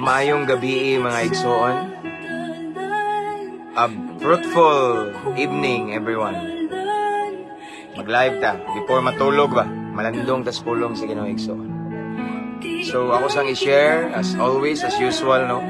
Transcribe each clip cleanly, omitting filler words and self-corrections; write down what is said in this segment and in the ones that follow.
Maayong gabi mga igsoon. A fruitful evening everyone. Mag-live ta before matulog ba. Malandong tas pulong sa Ginoo igsoon. So ako sang i-share as always, as usual, no.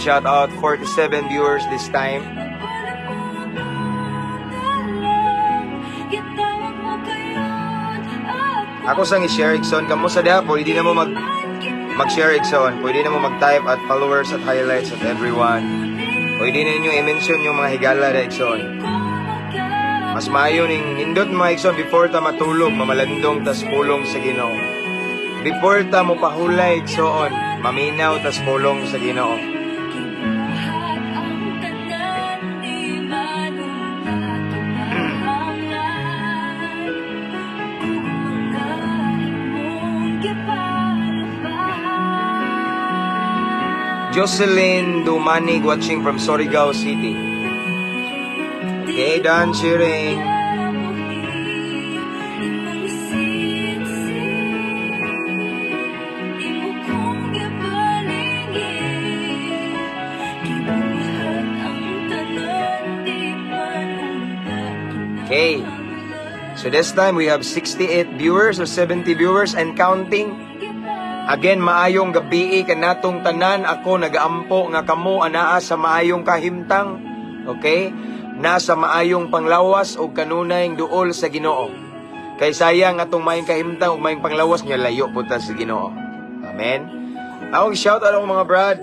Shout out, 47 viewers this time. Ako sang i-share igsoon kamo sa dia, pwede na mo mag-share igsoon, pwede na mo mag-type at followers at highlights of everyone. Pwede na ninyo i-mention yung mga higala na igsoon. Mas maayo ning nindot mga igsoon before ta matulog, mamalandong tas pulong sa Ginoo. Before ta mo pahulay igsoon, maminaw tas pulong sa Ginoo. Jocelyn Dumanig watching from Surigao City. Okay, done cheering. Okay, so this time we have 68 viewers or 70 viewers and counting. Again, maayong gabi kanatong tanan. Ako nagaampo nga kamo anaa sa maayong kahimtang. Okay? Nasa maayong panglawas o kanunayng duol sa Ginoo. Kay sayang atong maayong kahimtang o maayong panglawas niya layo punta sa Ginoo. Amen. Ako shout out mga brad.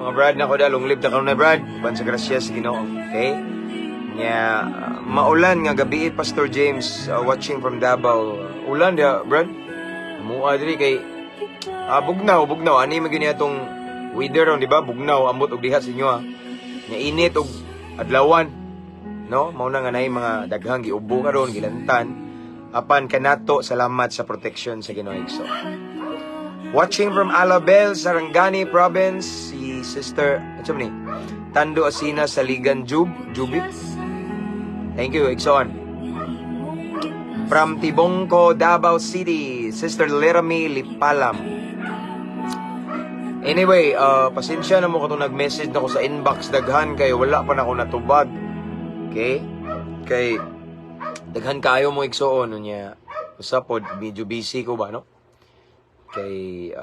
Mga brad na ko da longlib ta kanunay brad. Ban sa grasya sa Ginoo. Okay? Nya maulan nga gabi Pastor James watching from Davao. Ulan dia brad. Mua diri kay bugnaw ani magini atong weather ron, di ba? Bugnaw ambot og diha sa inyo ha. Nya init og adlawan, no? Mao na nga nay mga daghang giubo karon gilantan. Apan kanato salamat sa protection sa Ginoo igsoon. Watching from Alabel, Sarangani Province, si Sister ni Tando Asina sa Ligan Jubit. Thank you igsoon. From Tibongco, Davao City, Sister Lerami Lipalam. Anyway, pasensya na mo katong nag-message na ko sa inbox daghan kay wala pa na ako natubag. Okay? Kay daghan kayo mo igsoon niya. Usapod medyo busy ko ba, no? Kay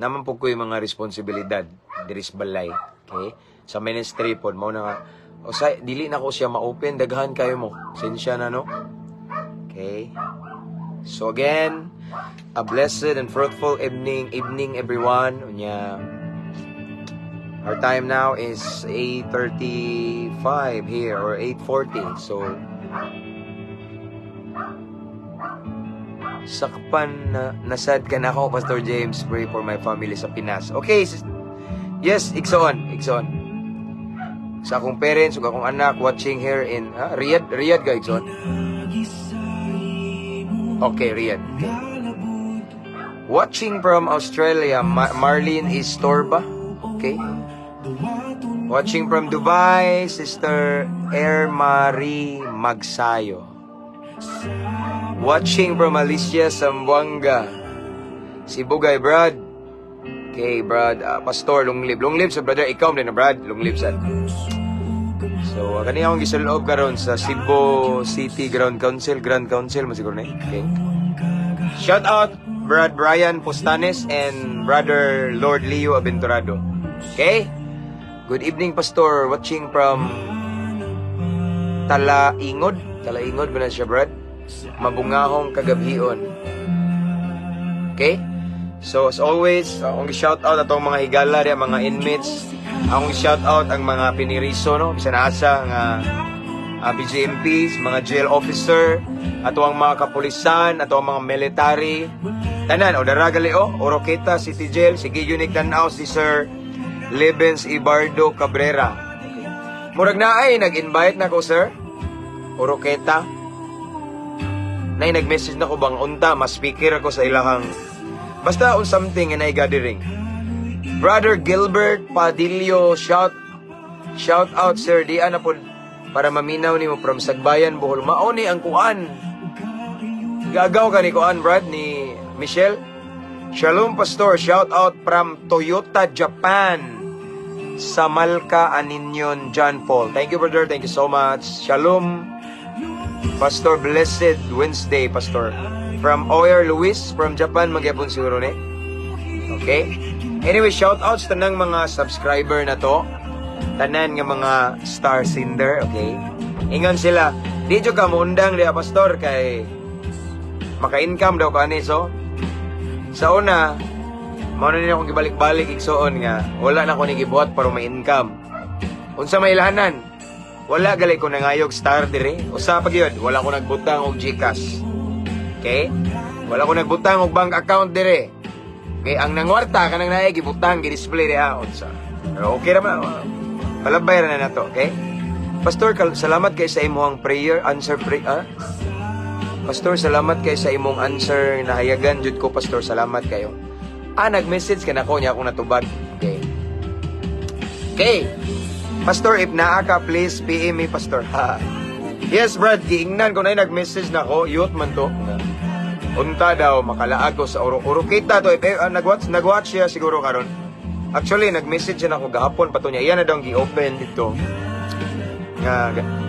naman po ko yung mga responsibilidad diri sa balay, okay? Sa ministry pod mao na nga dili na ko siya ma-open daghan kayo mo. Pasensya na, no? Okay. So again, a blessed and fruitful evening everyone. Our time now is 8:35 here or 8:40. So sakpan na nasad ka na ako, Pastor James. Pray for my family sa Pinas. Okay. Yes, igsoon. Sa akong parents ug akong anak watching here in Riyadh guys, igsoon. Okay, Riyadh. Okay. Watching from Australia, Marlene Istorba. Okay. Watching from Dubai, Sister Air Marie Magsayo. Watching from Alicia Sambuanga. Si Bugay, Brad. Okay, Brad. Pastor, longlib sa brother. Ikaw din na, Brad. Longlib sa. So, kanina akong gisuloob karon sa Cebu City Grand Council, masiguro na. Okay. Shout out Brad Brian Postanes and Brother Lord Leo Aventurado. Okay? Good evening, Pastor. Watching from Talaingod ba na siya, Brad? Mabungahong kagabhion. Okay? So, as always, akong shout out atong mga higala rin, mga inmates. Akong shout out ang mga piniriso, no? Bisan asa nga BGMPs, mga jail officer, ato ang mga kapulisan, ato ang mga military. Tanan, o daragali o, Oroqueta City Jail, sige unique tanaw si Sir Lebens Ibardo Cabrera. Okay. Murag na ay, nag-invite na ko, sir. Oroqueta. Nay, nag-message na ko bang unta, mas speaker ako sa ilahang. Basta on something and I gathering. Brother Gilbert Padillo, shout out, sir. Di ana po para maminaw nimo from Sagbayan, Bohol. Maoni ang kuan. Gagaw ka ni kuan, Brad, ni Michelle. Shalom, Pastor. Shout out from Toyota, Japan. Samalka Aninyon, John Paul. Thank you, brother. Thank you so much. Shalom, Pastor. Blessed Wednesday, Pastor. From Oyer Luis, from Japan, magyapon siguro ni. Okay? Anyway, shout outs tanang mga subscriber na to. Tanan nga mga star sender, okay? Ingon sila, di jo ka muundang diya, Pastor, kay maka-income daw ka ni, so sa una, mauna nila akong gibalik-balik igsoon nga, wala na ko ni gibuhat para may income. Unsa may ilahanan, wala gali ko nangayog star dire. Usa pag yun, wala ko nagbutang og GCash. Okay? Wala ko nagbutang og bank account dire. Okay, ang nangwarta kanang naay gibutang gi-display diha unsa. Pero okay ra man. Palabay na nato, okay? Pastor, salamat kay sa imong prayer, answer prayer. Pastor, salamat kay sa imong answer na hayagan jud ko, Pastor. Salamat kayo. Nag-message ka na ko niya akong natubag. Okay. Okay. Pastor, if naa ka, please PM me, Pastor. Yes, Brad, giingnan ko na nag-message na ko. Youth man to. Unta daw, makalaag ko sa Oroqueta to. Nag-watch siya siguro karon. Actually, nag-message siya na ako gahapon pa to niya. Iyan na daw gi-open dito.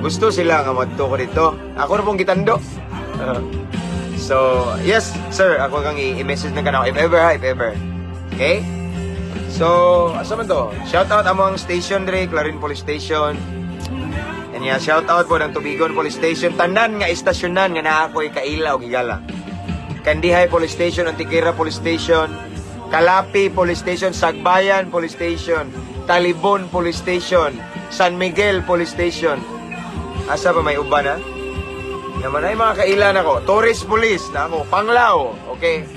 Gusto sila nga madto ko dito. Ako na pong gitando. So, yes, sir. Ako kang i-message na ka na. If ever. Okay? So, asa man to? Shout out among station dire, Clarin Police Station. And yeah, shout out po ng Tubigon Police Station. Tanan nga istasyonan nga naa ako'y kaila o gigala. Kandihay Police Station, Antiquera Police Station, Kalapi Police Station, Sagbayan Police Station, Talibon Police Station, San Miguel Police Station. Asa pa may uban ha? Naman ay mga kaila na ko. Torres Police na ako. Panglao. Okay?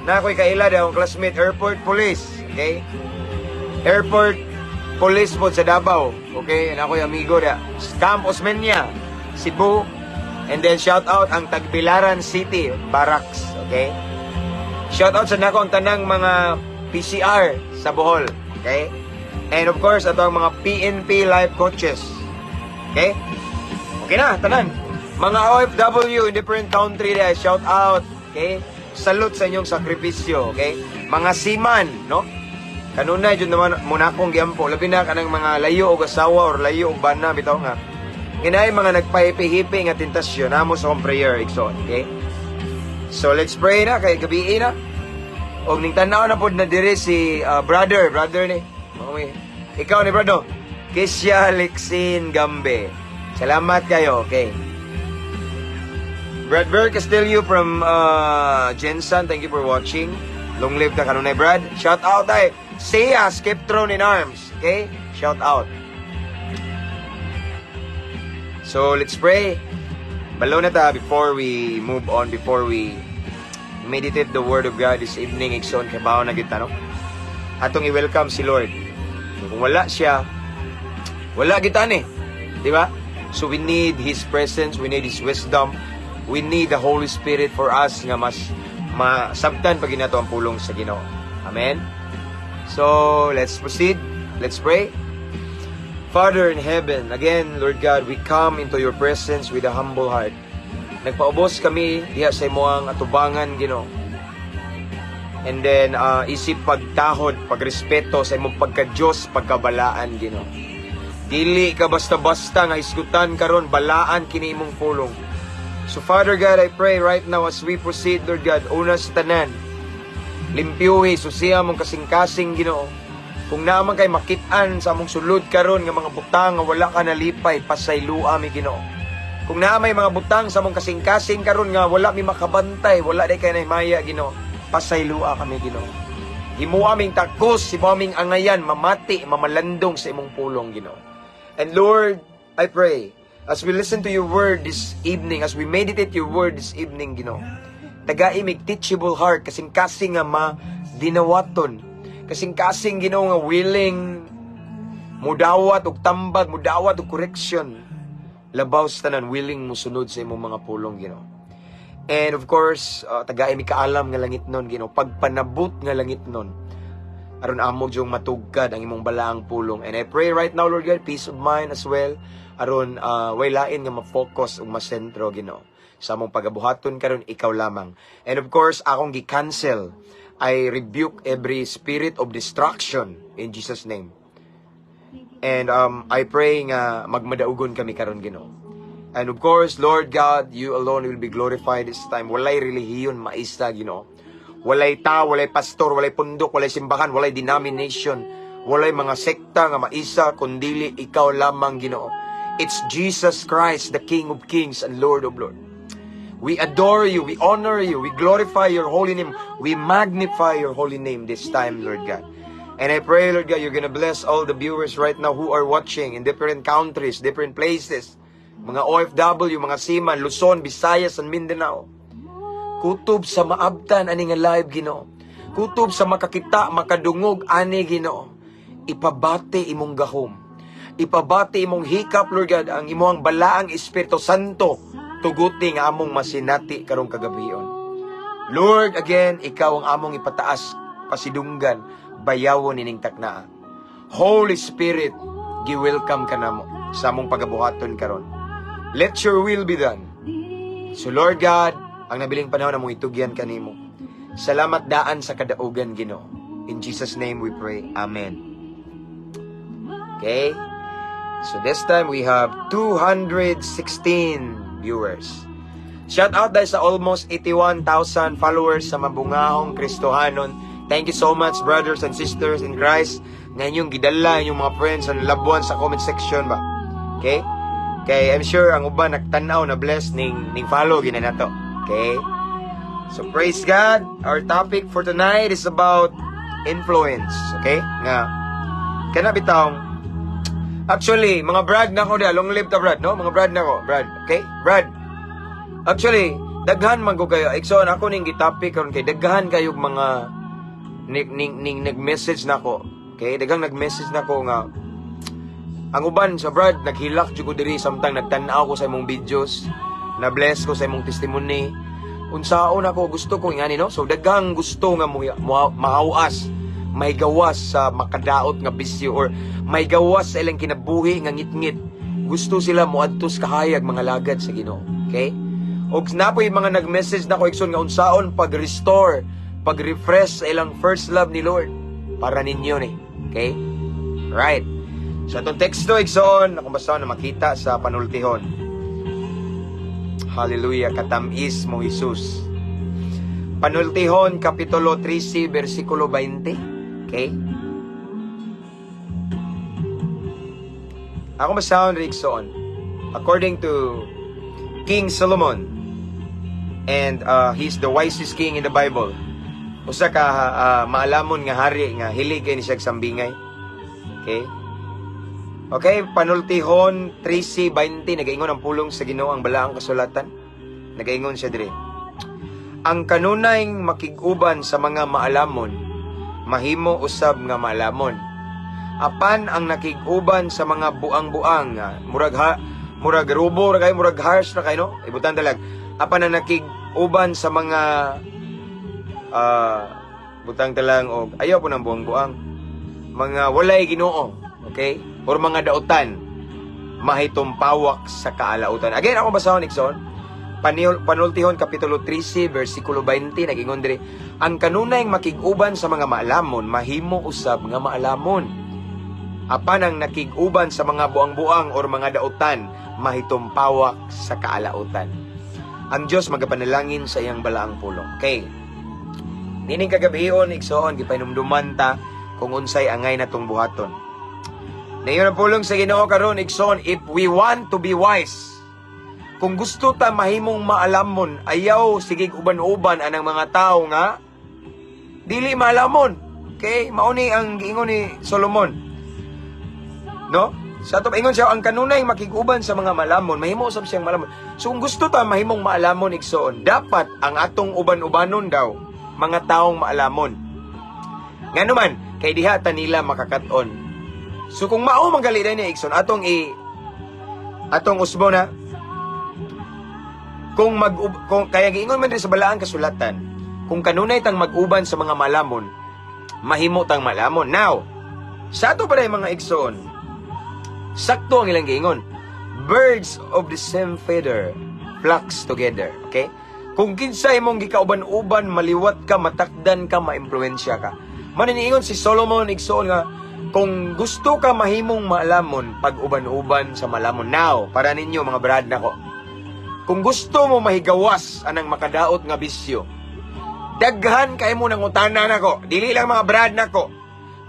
Na ako'y kaila na akong classmate. Airport Police. Okay? Airport Police po sa Davao. Okay? Na ako'y amigo na. Camp Osmeña, Cebu. And then shout out ang Tagbilaran City, Barracks. Okay? Shout out sa nako ang tanang mga PCR sa Bohol. Okay? And of course, ito ang mga PNP life coaches. Okay? Okay na, tanan. Mga OFW in different country, shout out. Okay? Salute sa inyong sakripisyo. Okay? Mga seaman, no? Kanunay, dyan naman muna akong giampo. Labi na ka ng mga layo o asawa or layo o bana, bitaw nga. Inay mga nagpahipi-hipi nga tentasyon namo sa akong prayer, Ikson. Okay? So, let's pray na, kay gabi na. O, ning tanaw na po na dire si brother ni. Ikaw ni brother. Kisya Lexin Gambe. Salamat kayo, okay. Brad Castillo from Jensen, thank you for watching. Long live ka kanunay, Brad. Shout out ay Sia Skeptron in Arms, okay? Shout out. So, let's pray. Balo na ta before we move on, before we meditate the Word of God this evening. Ikson, kabaw na kita, no? Atong i-welcome si Lord. Kung wala siya, wala kita ni. Di ba? So, we need His presence, we need His wisdom, we need the Holy Spirit for us nga mas masabtan pag ginato ang pulong sa Ginoo. Amen? So, let's proceed. Let's pray. Father in heaven, again, Lord God, we come into your presence with a humble heart. Nagpaubos kami diha sa imong atubangan, Ginoo. And then, isip pagtahod, pagrespeto sa imong pagka-Diyos, pagkabalaan, Ginoo. Dili ka basta-basta nga isgutan karon balaan kini imong pulong. So, Father God, I pray right now as we proceed, Lord God, una sa tanan, limpyuhi, susiya mong kasing-kasing, Ginoo. Kung naman kay makitaan sa among sulod karon nga mga butang nga wala ka nalipay, pasaylua mi, Ginoo. Kung na may mga butang sa among kasing-kasing karon nga wala mi makabantay, wala day kay nahimaya, Ginoo. pasaylua kami, Ginoo. Himo aming takos, himo aming angayan, mamati, mamalandong sa imong pulong, Ginoo. And Lord, I pray, as we listen to your word this evening, as we meditate your word this evening, Ginoo, tagaimig teachable heart, kasing-kasing nga dinawaton, kasing-kasing, Ginoo, nga willing mudawat og tambag, mudawat og correction, labaw sa tanan, willing mo sunod sa imong mga pulong, Ginoo. And of course, tagaimig kaalam nga langit nun, Ginoo, pagpanabot nga langit nun, aron amo jung matugkad ang imong balaang pulong. And I pray right now, Lord God, peace of mind as well, aron way lain nga ma-focus ug masentro, Ginoo, sa among pagabuhaton karon ikaw lamang. And of course, akong gi-cancel, I rebuke every spirit of distraction in Jesus name. And I pray nga magmadaugon kami karon, Ginoo. And of course, Lord God, you alone will be glorified this time. Walay relihiyon maisa, Ginoo. Walay walay pastor, walay pundok, walay simbahan, walay denomination, walay mga sekta nga maisa, kundili ikaw lamang, Ginoo. It's Jesus Christ, the King of Kings and Lord of Lords. We adore you, we honor you, we glorify your holy name, we magnify your holy name this time, Lord God. And I pray, Lord God, you're gonna bless all the viewers right now who are watching in different countries, different places. Mga OFW, mga Seaman, Luzon, Visayas, and Mindanao. Kutob sa maabtan, ani nga live, Ginoo. Kutob sa makakita, makadungog, ani, Ginoo. Ipabati imong gahom. Ipabati imong hikap, Lord God, ang imong balaang Espiritu Santo, tuguti nga among masinati karong kagabion. Lord, again, ikaw ang among ipataas, pasidunggan, bayawon ining taknaa. Holy Spirit, gi-welcome ka namo sa among pagabuhaton karon. Let your will be done. So Lord God, ang nabiling panahon among itugyan kanimo. Salamat daan sa kadaugan, Ginoo. In Jesus name we pray. Amen. Okay? So this time we have 216 viewers. Shout out dahil sa almost 81,000 followers sa mabungahong Kristohanon. Thank you so much, brothers and sisters in Christ. Ngayon yung gidala, yung mga friends and loved ones sa comment section ba. Okay? Okay, I'm sure ang uban nagtanaw na bless ning follow gina nato. Okay? So praise God. Our topic for tonight is about influence. Okay? Nga kana bitawng actually, mga brad na ko da, long live ta brad, no? Mga brad na ko, brad. Okay? Brad. Actually, daghan man ko kayo. Ikson ako ning gi-topic karon kay daghan kayog mga ning nag-message nako. Okay? Daghang nag-message nako nga ang uban sa brad, naghilak jud ko diri samtang nagtan-aw ko sa imong videos, na bless ko sa imong testimony. Unsaon ako gusto ko ngani, no? So daghang gusto nga maawas, may gawas sa makadaot nga bisyo or may gawas sa ilang kinabuhi nga ngit-ngit. Gusto sila moadtos kahayag mga lagad sa Ginoo. Okay? Og napoy mga nag-message nako ikson nga unsaon pag-restore, pag-refresh sa ilang first love ni Lord para ninyo ni. Okay? Right. So itong teksto, ikson, kung basta na makita sa panultihon. Hallelujah, katamis mo Jesus. Panultihon, Kapitulo 13, versikulo 20. Okay? Ako basta ikson, according to King Solomon, and he's the wisest king in the Bible. Usa ka maalamon nga hari nga hilig kay ni siya sambingay. Okay? Okay, panultihon 13:20 nagaingon ang pulong sa Ginoo ang balaang kasulatan. Nagaingon siya diri. Ang kanunay makig-uban sa mga maalamon, mahimo usab nga maalamon. Apan ang nakig-uban sa mga buang-buang, murag rubo ra kay, murag harsh ra kay, no? Ibutan talag. Apan ang nakig-uban sa mga butang talang og ayaw po ng buang-buang, mga walay Ginoo. Okay? Or mga dautan, mahitumpawak sa kaalautan. Again, ako basahon, Nixon. Panultihon, Kapitulo 13, versikulo 20, nagingon diri, ang kanunay makig-uban sa mga maalamon, mahimo usab nga maalamon. Apan ang nakig-uban sa mga buang-buang or mga dautan, mahitumpawak sa kaalautan. Ang Diyos magapanalangin sa iyang balaang pulong. Okay. Nining kagabion, Nixon, gipainumduman ta kung unsay angay natong buhaton. Nayon ang pulong sa Ginoo karon, Ikson, if we want to be wise, kung gusto ta mahimong maalamon, ayaw sigig uban-uban anang mga tao nga dili malamon. Okay? Mauni ang giingon ni Solomon. No? Sa ato ingon siya, ang kanunay makiguban sa mga malamon, mahimo usab siyang malamon. So kung gusto ta mahimong maalamon igsoon, dapat ang atong uban-ubanon daw mga taong maalamon. Nga naman, kay diha ta nila makakaton. So kung mao manggali ni igsoon, atong usbo na kung kaya giingon man din sa balaang kasulatan, kung kanunay tang mag-uban sa mga malamon, mahimo tang malamon. Now, sa ato pa mga igsoon, sakto ang ilang giingon. Birds of the same feather flocks together. Okay? Kung kinsa imong gikauban-uban, maliwat ka, matakdan ka, maimpluwensya ka. Maniniingon si Solomon igsoon nga, kung gusto ka mahimong maalamon, pag-uban-uban sa malamon. Now, para ninyo mga brad nako, kung gusto mo mahigawas anang makadaot nga bisyo, daghan kay mo nang utana nako. Dili lang mga brad nako.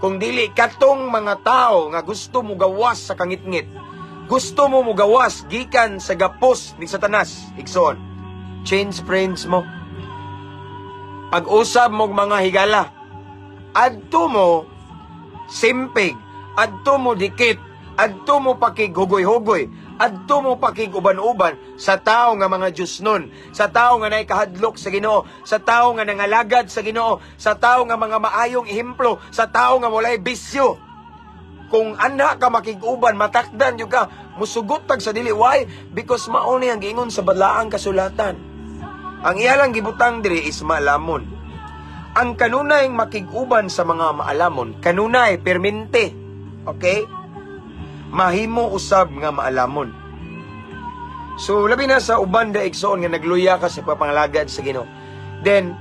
Kung dili katong mga tao nga gusto mo gawas sa kangitngit, gusto mo gawas gikan sa gapos ni Satanas, igsoon, change friends mo. Pag-usab mo mga higala, adto mo simpig, adto mo dikit, adto mo pakighugoy-hugoy, adto mo pakiguban-uban sa tao nga mga Diyos nun, sa tao nga naikahadlok sa Ginoo, sa tao nga nangalagad sa Ginoo, sa tao nga mga maayong ehemplo, sa tao nga walay bisyo. Kung ana ka makiguban, matakdan yung ka, musugot tag sa dili. Why? Because mauni ang giingon sa balaang kasulatan. Ang iyalang gibutang diri is maalamon. Ang kanunay makiguban sa mga maalamon, kanunay, permente. Okay? Mahimo usab nga maalamon. So, labi na sa uban da igsoon nga nagluya ka sa papangalagad sa Ginoo. Then,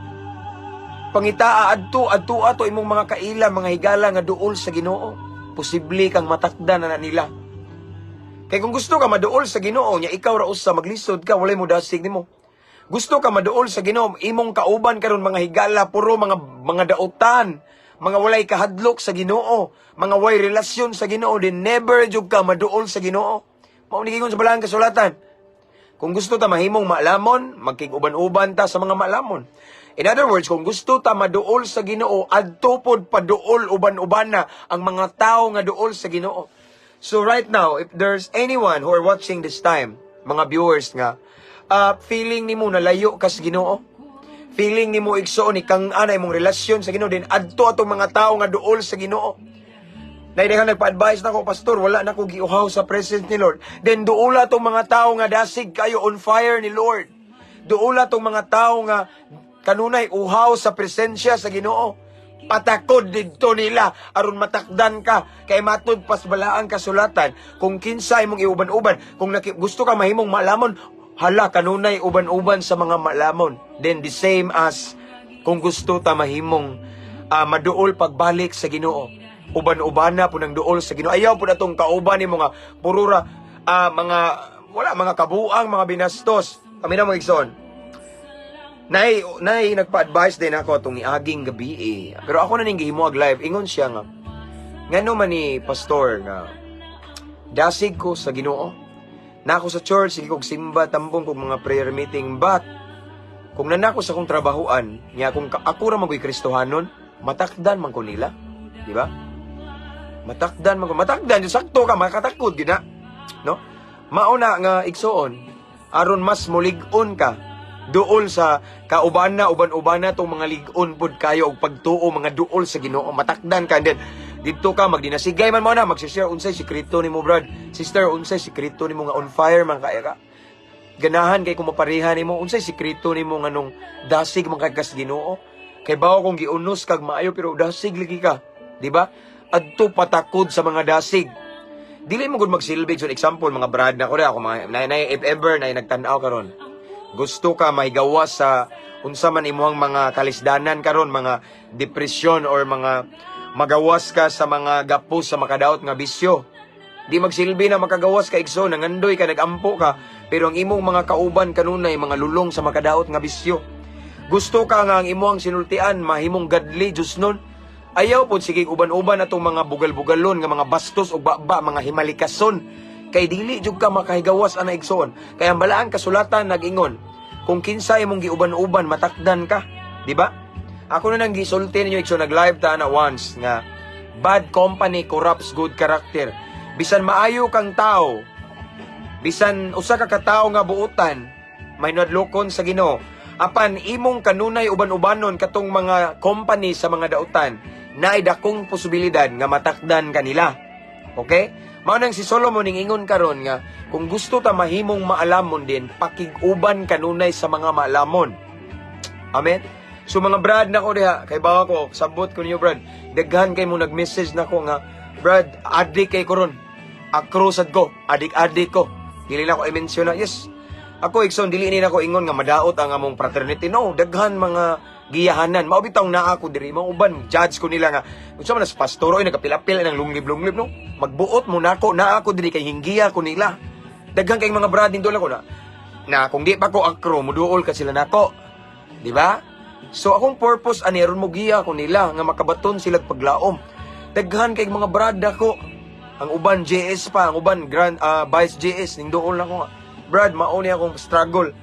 pangitaa adto ato imong mga kaila, mga higala nga duol sa Ginoo. Posible kang matakdan na nila. Kay kung gusto ka maduol sa Ginoo, nya ikaw ra usa maglisod ka, walay mo dasig nimo. Gusto ka maduol sa Ginoo, imong kauban karon mga higala, puro mga dautan, mga walay kahadlok sa Ginoo, mga way relasyon sa Ginoo, din never jud ka maduol sa Ginoo. Mao ni gingon sa balaang kasulatan. Kung gusto ta mahimong maalamon, magkiguban-uban ta sa mga maalamon. In other words, kung gusto ta maduol sa Ginoo, adto pod paduol uban-uban na ang mga tao nga duol sa Ginoo. So right now, if there's anyone who are watching this time, mga viewers nga, feeling nimo na layo ka sa Ginoo, feeling nimo igsoon ikang anay mong relasyon sa Ginoo, din adto atong mga tao nga duol sa Ginoo. Naidehan nagpa-advise na ko, Pastor, wala na ko giuhaw sa presence ni Lord. Then duula tong mga tao nga dasig kayo on fire ni Lord. Duula tong mga tao nga kanunay uhaw sa presensya sa Ginoo. Patakod didto nila aron matakdan ka kay matud pas balaang kasulatan. Kung kinsa imong iuban-uban, kung gusto ka mahimong maalamon, hala kanunay uban-uban sa mga maalamon. Then the same as kung gusto ta mahimong maduol pagbalik sa Ginoo. Uban-ubana po ng duol sa Ginoo. Ayaw po na itong kauban ni mga purura, mga kabuang, mga binastos. Kami na mga igsoon. Nay, nagpa-advise din ako itong iaging gabi eh. Pero ako na ning gihimuag live. Ingon siya nga, ngano man ni Pastor nga, dasig ko sa Ginoo. Na ako sa church, sige kong simba, tambong kong mga prayer meeting. But, kung nanako sa kong trabahuan, niya kung ako ra magoy Kristohanon, matakdan man ko nila. Di ba? Matakdan, yung sakto ka, makatakod, gina. No? Mauna nga igsoon, aron mas mulig-on ka, duol sa kaubana, uban-ubana tong mga lig-on pod kayo, og pagtuo, mga duol sa Ginoo, matakdan ka, and then, dito ka, magdinasigay man mo na, magsishare, unsay sikreto ni mo, brad, sister, unsay sikreto ni mo nga on fire, man kaya ka. Ganahan kay kung maparihan ni mo, unsay sikreto ni mo nga nung dasig man kagas Ginoo. Kay bawo kung giunos kag maayo, pero dasig lagi ka. Di ba? Adto patakod sa mga dasig. Dili mo gud magsilbi so example mga brad na ko ako mga if ever na nagtan-aw karon. Gusto ka mahigawas sa unsa man imong mga kalisdanan karon, mga depression or mga magawas ka sa mga gapos sa makadaot nga bisyo. Di magsilbi na makagawas ka igso, nangandoy ka, nagampo ka, pero ang imong mga kauban kanunay mga lulong sa makadaot nga bisyo. Gusto ka nga ang imong sinultian mahimong gadli Diyos nun. Ayaw po sige uban-uban atong mga bugal-bugalon nga mga bastos o baba, mga himalikason. Kay dili jud ka makahigawas ana igsoon. Kaya ang balaang kasulatan nag-ingon, kung kinsa imong giuban-uban matakdan ka, di ba? Ako na nang gisulti ninyo ikso nag-live ta na once nga bad company corrupts good character. Bisan maayo kang tao, bisan usa ka katao nga buutan, may nadlokon sa Ginoo. Apan imong kanunay uban-ubanon katong mga company sa mga dautan, naay dakong posibilidad nga matakdan kanila. Okay? Mao nang si Solomon ning ingon karon nga kung gusto ta mahimong maalamon din, pakig-uban kanunay sa mga maalamon. Amen. So mga brad na ko diha, kay bawa ko, sabot ko niyo brad, daghan kay mo nag-message na ko nga, brad, adik kay ko ron. Akrosad ko, adik-adik ko. Dili na ko i-mention na, yes. Ako, Ikson, dili ni na ko ingon nga madaot ang among fraternity. No, daghan mga giyahanan. Maubitaw na ako diri, mga uban, judge ko nila nga, kung saan man nas pastoro, nagkapilapil ng lunglib-lunglib, no? Magbuot mo na ako diri, kay hinggiya ko nila. Daghan kay mga brad, nindol ako na kung di pa ko akro, muduol ka sila nako. Di ba? So akong purpose ani ron mo giya ko nila nga makabaton sila paglaom. Daghan kay mga brada ko. Ang uban JS pa, ang uban Grand Vice JS ning dool na ko nga. Brad, mao ni akong struggle.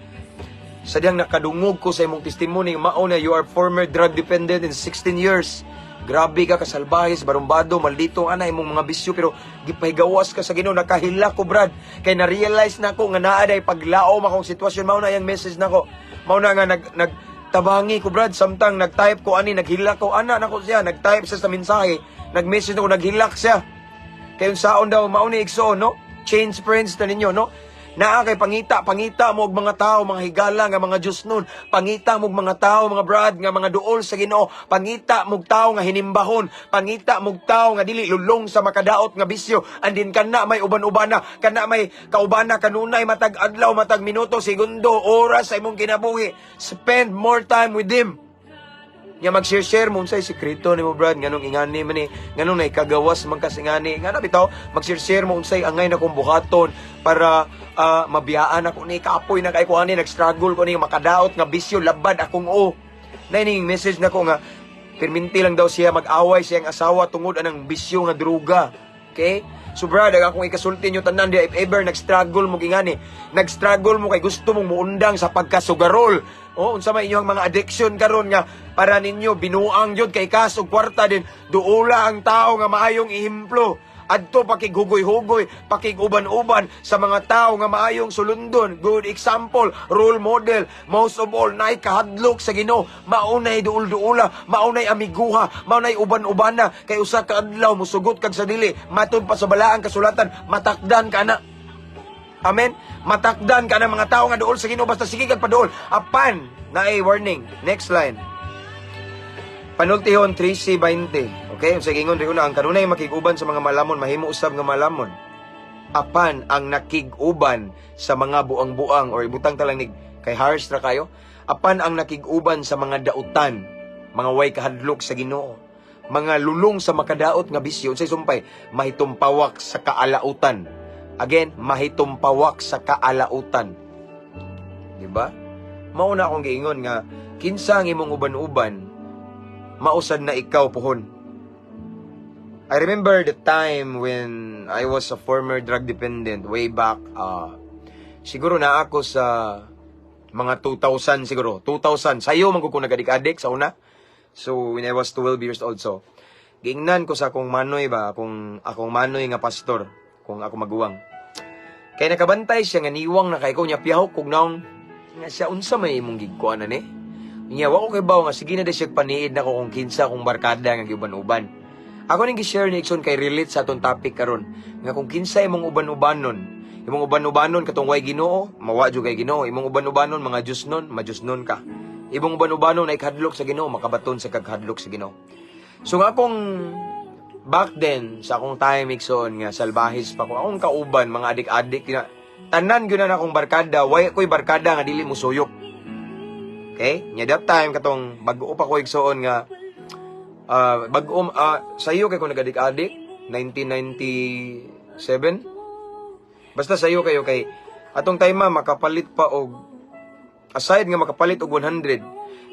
Sadyang nakadungog ko sa imong testimony, mao na you are former drug dependent in 16 years. Grabe ka kasalbahis, barumbado, maldito ana imong mga bisyo pero gipahigawas ka sa Ginoo. Nakahila ko brad kay na-realize na ko nga naa day paglaom akong sitwasyon. Mao na yang message nako. Mao na nga nag tabangi ko brad, samtang nag-type ko ani, naghila ko ana nako siya, nag-type siya sa mensahe, nag-message ako, naghilak siya. Kayong saon daw mao ni Ikso, no? Change friends na ninyo, no? Naa kay pangita mo og mga tao, mga higala nga mga Dios nun. Pangita mo og mga tao, mga brad nga mga duol sa Ginoo. Pangita mo og tao nga hinimbahon, pangita mo og tao nga dili lulong sa makadaot nga bisyo. Andin kana may uban-ubana, kana may kaubana kanunay matag adlaw, matag minuto, segundo, oras sa imong kinabuhi. Spend more time with Him. Nga mag-share mo unsay sekreto nimo brad, nganong ingani man ni, nganong naikagawas man kasingani, ngano bitaw mag-share mo unsay angay na kong buhaton para mabiyaan ako ni kapoy na kay ko ani, nag-struggle ko ni makadaot nga bisyo, labad akong ning message nako nga perminti lang daw siya mag-away siyang asawa tungod anang bisyo nga droga. Okay? So brad, akong ikasulti nyo tanan di if ever nag-struggle mo gingani, nag-struggle mo kay gusto mong muundang sa pagkasugarol. Unsa may inyong mga addiction karon nga para ninyo binuang jud kay kas og kwarta din, duula ang tao nga maayong ihimplo. Adto pakighugoy-hugoy, pakiguban-uban sa mga tao nga maayong sulundon, good example, role model, most of all, naay kahadlok sa Ginoo, maunay duul-duula, maunay amiguha, maunay uban-ubana, kay usa ka adlaw musugot kag sa dili, matud pa sa balaang kasulatan, matakdan ka na. Amen? Matakdan ka na mga tao nga duol sa Ginoo, basta sige kag paduol. Apan, naay warning. Next line. Panultihon 3:20. Okay, sa gingon rin una, ang kanunay makiguban sa mga malamon, mahimo usab nga malamon. Apan ang nakiguban sa mga buang-buang or ibutang talangnig kay harsh ra kayo. Apan ang nakiguban sa mga dautan, mga way kahadlok sa Ginoo, mga lulong sa makadaot nga bisyo, say sumpay, mahitumpawak sa kaalautan. Again, mahitumpawak sa kaalautan. Diba? Mauna akong giingon nga kinsa ang imong uban-uban, mausad na ikaw pohon. I remember the time when I was a former drug dependent way back. Siguro na ako sa mga 2000 siguro. 2000. Sayo man ko nagadik-adik sa una. So when I was 12 years old. So giingnan ko sa akong manoy ba, akong manoy nga pastor, kung ako maguwang. Kaya nakabantay siya nga niwang na kay ko niya piyahok kung naong nga siya unsa may imong gigkuan ani. Niya wa ko kay bawo nga sige na di siya paniid na ko kung kinsa kung barkada nga giuban-uban. Ako ning gi-share ni Ikson kay relate sa atong topic karon nga kung kinsa imong uban-ubanon, imong uban-ubanon katong way Ginoo, mawa jud kay Ginoo. Imong uban-ubanon mga Dios nun, majusnon ka. Imong uban-ubanon ay kahadlok sa Ginoo, makabaton sa kaghadlok sa Ginoo. So nga akong back then sa akong time Ikson nga salbahis pa ko, akong kauban mga adik-adik na tanan gyud na akong barkada, way koy barkada nga dili mo suyok. Okay? Nya that time katong bag-o pa ko Ikson nga sayo kay ko nagadik-adik 1997. Basta sayo kayo kay atong time makapalit pa og aside nga makapalit og 100.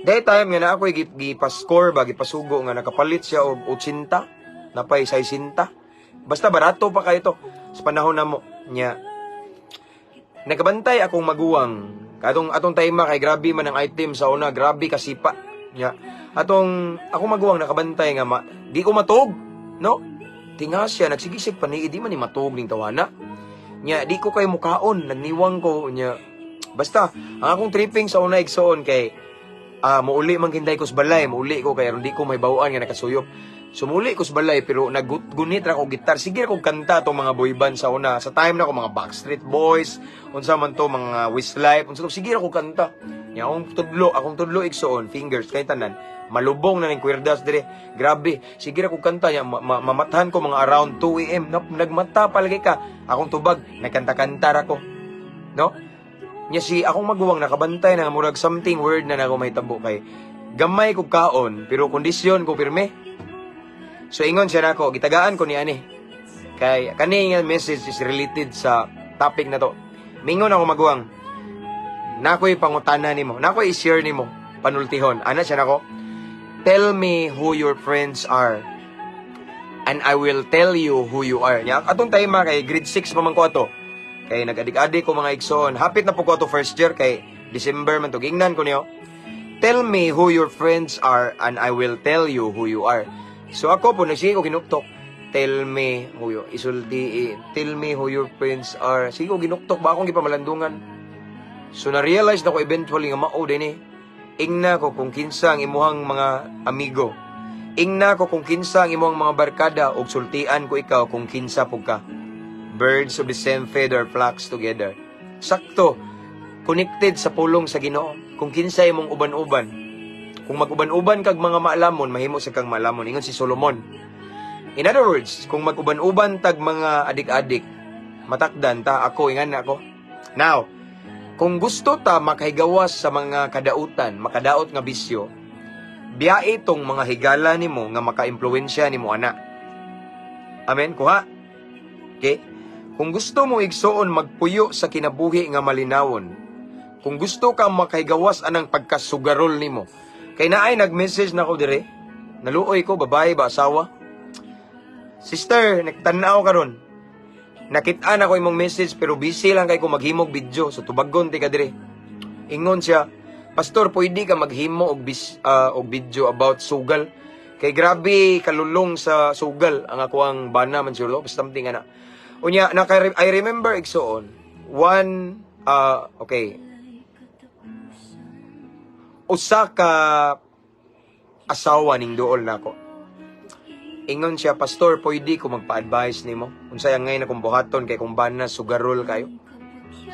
Day time nga na ako gipa-score ba gipasugo nga nakapalit siya og 80, napay 60. Basta barato pa kay to sa panahon namo nya. Nagabantay akong maguwang. Atong time kay grabe man ang item sa una, grabe kasipa. Nya, atong ako maguwang nakabantay nga di ko matug, no? Tinga siya nagsigisig pa ni di man ni matug ning tawana. Nya, di ko kay mukaon, nagniwang ko nya. Basta ang akong tripping sa una igsoon kay muuli man kinday ko sa balay, muuli ko kay hindi ko may bawaan nga nakasuyop. Sumuli ko sa balay pero naggunit ra ko gitar. Sige ra ko kanta tong mga boy band sa una. Sa time na ko mga Backstreet Boys, unsa man to mga Westlife, unsa to sige ra ko kanta. Nya akong tudlo igsoon, fingers kay tanan. Malubong na ning kwerdas dire. Grabe, sige ra ko kanta nya mamathan ko mga around 2 AM. Nagmata palagi ka. Akong tubag, nagkanta-kanta ra ko. No? Nya si akong maguwang nakabantay na murag something word na nako may tabo kay gamay ko kaon pero kondisyon ko pirme. So ingon siya nako, gitagaan ko ni ani. Kay kani nga message is related sa topic na to. Mingon ako maguwang. Nakoy pangutana nimo, nakoy i-share nimo panultihon. Ana siya nako. Tell me who your friends are and I will tell you who you are. Nya atong time kay grade 6 pa man ko ato. Kay nag-adik-adik ko mga igsoon. Hapit na po ko ato first year kay December man to. Gingnan ko niyo. Tell me who your friends are and I will tell you who you are. So ako po, nagsige ko kinuktok. Tell me who you, tell me who your friends are. Sige ko kinuktok, ba akong gipamalandungan. So na-realize na ko eventually nga mao din eh. Ingna ko kung kinsa ang imuhang mga amigo. Ingna ko kung kinsa ang imuhang mga barkada o sultian ko ikaw kung kinsa po ka. Birds of the same feather flocks together. Sakto, connected sa pulong sa Ginoo. Kung kinsa imong uban-uban. Kung mag-uban-uban kag mga maalamon, mahimo sa kang maalamon. Ingon si Solomon. In other words, kung mag-uban-uban tag mga adik-adik, matakdan ta ako, ingan na ako. Now, kung gusto ta makahigawas sa mga kadautan, makadaot nga bisyo, biyae itong mga higala nimo nga maka-impluwensya nimo ana. Amen? Kuha? Okay? Kung gusto mo igsoon magpuyo sa kinabuhi nga malinawon, kung gusto ka makahigawas anang pagkasugarol nimo, kay naay nag-message na ko dire. Naluoy ko, babae ba, asawa? Sister, nagtanaw ka ron. Nakita na ko imong message pero busy lang kay ko maghimog video. So tubagon ti ka dire. Ingon siya, Pastor, pwede ka maghimo og video about sugal. Kay grabe kalulong sa sugal ang ako ang bana man silo. Basta something ana. Unya, I remember igsoon. Usa ka asawa ning duol nako. Ingon siya, Pastor, pwede ko magpa-advise nimo. Unsay ang ngay na kung buhaton kay kung bana sugarol kayo.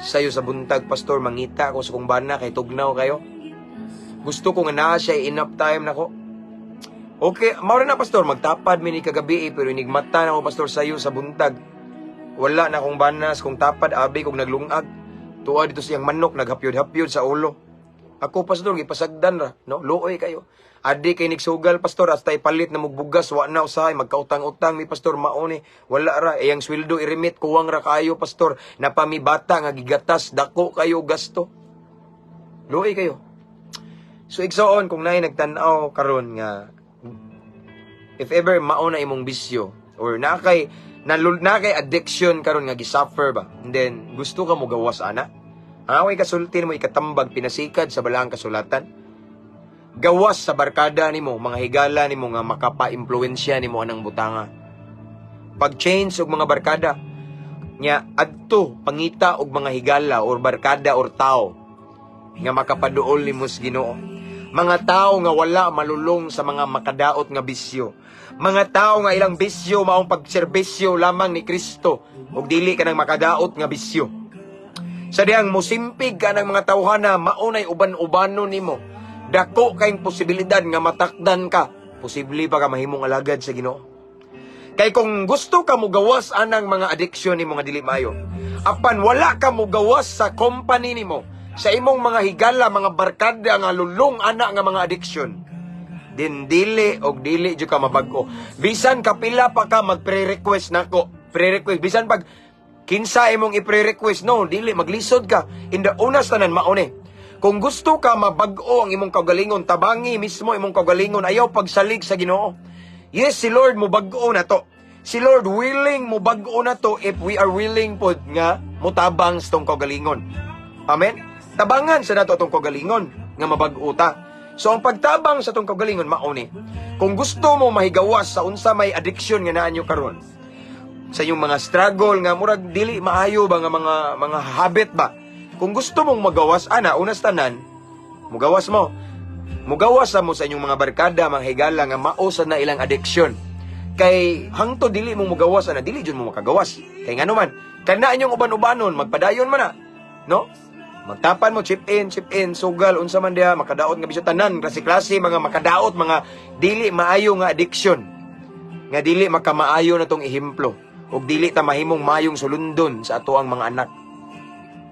Sayo sa buntag, Pastor, mangita ko sa kung bana kay tugnaw kayo. Gusto ko nga naa siya enough time nako. Okay, mao na Pastor, magtapad mi ni kagabi pero inigmata na ko Pastor sayo sa buntag. Wala na kong banas, kung tapad abi kog naglungag. Tuwa dito siyang manok naghapyod-hapyod sa ulo. Ako, Pastor, gipasagdan ra, no? Luoy kayo. Adi kay nigsugal, Pastor, hasta ipalit na mugbugas, wa na usahay, magkautang-utang mi, Pastor, mauni. Wala ra, ang sweldo irimit, kuwang ra kayo, Pastor. Napamibata nga gigatas, dako kayo gasto. Luoy kayo. So, igsoon, kung naay nagtanaw karon nga, if ever mauna imong bisyo, or nakay addiction karon nga gisuffer ba, and then, gusto ka mo gawas, ana? Ang away kasultin mo ikatambag pinasikad sa balaang kasulatan. Gawas sa barkada nimo, mga higala nimo nga makapa-impluwensya nimo anang butanga. Pag-change og mga barkada nya adto pangita og mga higala or barkada or tao nga makapaduol nimo sa Ginoo. Mga tao nga wala malulong sa mga makadaot nga bisyo. Mga tao nga ilang bisyo maong pagserbisyo lamang ni Kristo ug dili ka nang makadaot nga bisyo. Sa diyang musimpig ka ng mga tawhana, maunay uban-ubano nimo. Dako kayong posibilidad nga matakdan ka. Posible pa ka mahimong alagad sa Ginoo. Kay kung gusto ka mo gawas anang mga addiction ni mga dili maayo, apan wala ka mo gawas sa company nimo, sa imong mga higala, mga barkada nga lulong ana nga mga addiction, din dili og dili jud ka mabag-o. Bisan kapila pa ka mag-pre-request nako. Pre-request bisan pag kinsa imong i-pre-request, no, dili maglisod ka. In the unas tanan mauni. Kung gusto ka mabag-o ang imong kaugalingon, tabangi mismo imong kaugalingon, ayaw pagsalig sa Ginoo. Yes, si Lord mo bag-o na to. Si Lord willing mo bag-o na to if we are willing pod nga mutabang sa tong kaugalingon. Amen. Tabangan sa nato tong kaugalingon nga mabag-o ta. So ang pagtabang sa tong kaugalingon mao ni, kung gusto mo mahigawas sa unsa may addiction nga naa nyo karon, sa inyong mga struggle nga murag dili maayo ba nga mga habit ba, kung gusto mong magawas ana, unas tanan mugawas mo. Mugawas mo sa inyong mga barkada, mga higala nga mao sa na ilang addiction. Kay hangto dili mo mugawas ana, dili jud mo makagawas. Kay ngano man, kana inyong uban-ubanon magpadayon man na, no? Magtapan mo, chip in, sugal, unsa man diha, makadaot nga bisyo tanan, klase-klase, mga makadaot, mga dili maayo nga addiction. Nga dili makamaayo na tong ehemplo. O dili ta mahimong mayong sulundon sa ato ang mga anak.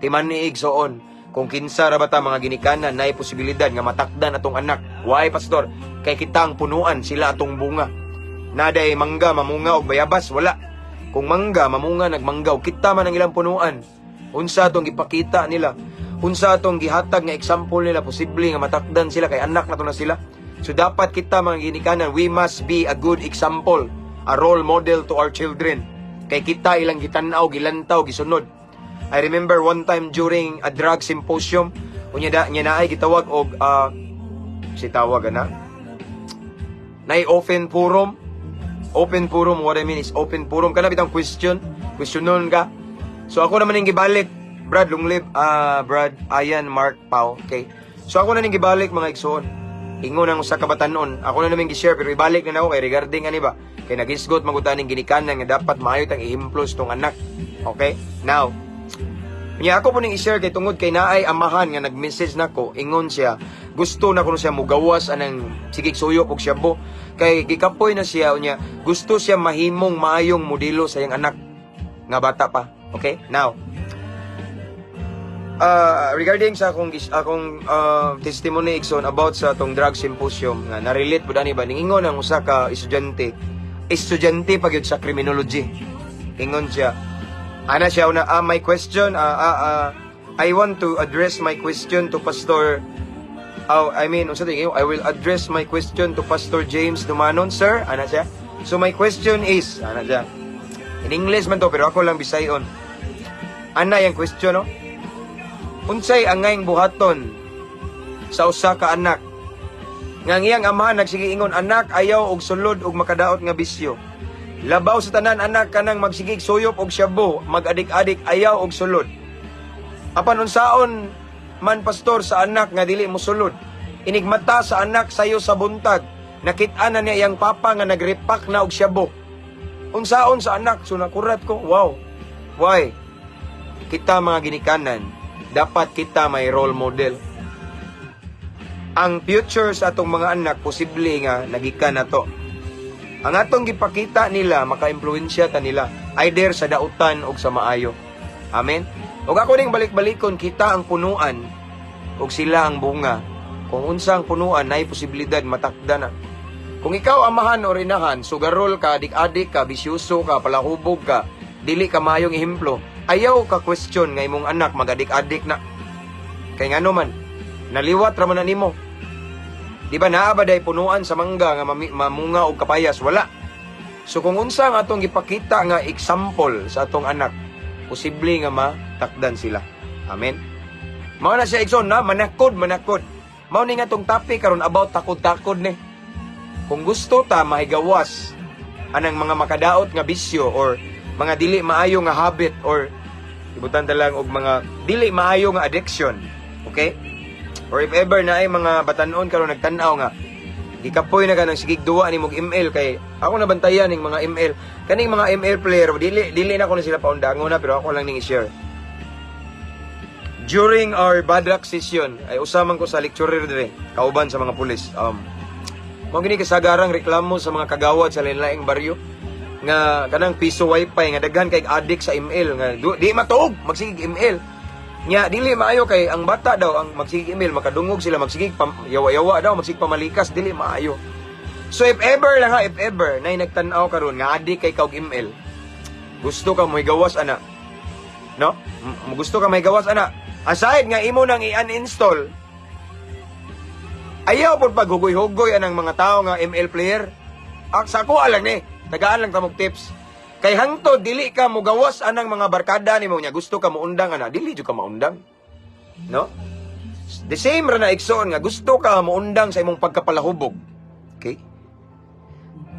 Timan ni igsoon, kung kinsa ra bata mga ginikanan, naay posibilidad nga matakdan atong anak. Why, pastor? Kay kitang punuan sila atong bunga. Naday mangga, mamunga, o bayabas, wala. Kung mangga, mamunga, nagmanggaw, kita man ang ilang punuan. Unsa atong gipakita nila, unsa atong gihatag nga example nila, posible nga matakdan sila kay anak na to na sila. So dapat kita mga ginikanan, we must be a good example, a role model to our children. Kay kita ilang gitanaw, gilantaw, gisunod. I remember one time during a drug symposium, unya naay gitawag og si tawag na nay open forum. Open forum, what I mean is open forum kana bitang questionon ka. So ako naman ning gibalik, Brad Lunglib, Brad Ayan Mark Pau, okay. So ako na ning gibalik mga igsoon. Ingon ang usa ka batan-on. Ako na naman gi-share pero ibalik na ako kay regarding ani ba. Kay nagisgot magutaning ginikanan nga dapat maayo tang i-impulse tong anak. Okay? Now, niya ako po ning i-share kay tungod kay naay amahan nga nag-message nako, ingon siya, gusto na kuno siya mugawas anang sigig suyop og syabo. Kay gikapoy na siya unya, gusto siya mahimong maayong modelo sa iyang anak nga bata pa. Okay? Now, regarding sa akong testimony Ikson about sa tong drug symposium nga na-relate pud ani ba ningon ang usa ka estudyante pagyud sa criminology. Ingon siya, ana siya una, my question, I want to address my question to Pastor I will address my question to Pastor James Dumanon, sir. Ana siya. So my question is, ana siya. In English man to pero ako lang Bisayon. Ana yung question, no? Unsay angayng buhaton sa usa ka anak nga iyang amahan nagsige ingon, anak ayaw og sulod og makadaot nga bisyo. Labaw sa tanan anak kanang magsigig suyop og syabo, mag-adik-adik ayaw og sulod. Apan unsaon man pastor sa anak nga dili mo sulod? Inigmata sa anak sayo sa buntag, nakit-an na niya iyang papa nga nagrepak na og syabo. Unsaon sa anak? So nakurat ko, wow. Why? Kita mga ginikanan, dapat kita may role model. Ang future sa atong mga anak, posible nga nagikan na to. Ang atong gipakita nila, maka-impluensya ta nila, either sa dautan o sa maayo. Amen? O ako ning balik-balikon, kita ang punuan o sila ang bunga. Kung unsa ang punuan, na posibilidad matakda na. Kung ikaw amahan o rinahan, sugarol ka, adik-adik ka, bisyoso ka, palahubog ka, dili ka mayong ehemplo, ayaw ka question nga imong anak mag-adik-adik na. Kay ngano man, naliwat ra man na nimo. Di ba naa ba day punuan sa mangga nga mamunga og kapayas? Wala. So kung unsa nga atong gipakita nga example sa atong anak, posible nga matakdan sila. Amen. Mao na siya Ikson na manakod. Mao ni nga tong topic karon about takod-takod ni. Kung gusto ta mahigawas anang mga makadaot nga bisyo or mga dili maayo nga habit or ibutan ta lang og mga dili maayo nga addiction. Okay? Or if ever na ay mga batanon karon nagtan-aw nga gikapoy na kanang sigig duwa ni mog ML kay ako nabantayan ning mga ML kaning mga ML player dili na ko na sila paundangon na pero ako lang ning i-share. During our badrak session ay usaman ko sa lecturer dire kauban sa mga pulis. Mao gini kasagarang reklamo sa mga kagawad sa lain-laing baryo nga kanang piso wifi nga daghan kay addict sa ML nga di matuog magsigig ML. Nya dili maayo kay ang bata daw ang magsigig email makadungog sila magsigig yawa-yawa daw magsigig pamalikas dili maayo. So if ever nay nagtan-aw karon nga adik kay kaog email. Gusto ka mohigawas ana. No? Gusto ka mohigawas ana. Aside nga imo nang i-uninstall. Ayaw pud paghugoy-hugoy anang mga tao nga ML player. Sa ko alang ni, tagaan lang ta mog tips. Kay hangtod dili ka mogawas anang mga barkada nimo nya gusto ka moundang ana dili jud ka maundang. No? The same ra na igsoon nga gusto ka muundang sa imong pagkapalahubog. Okay?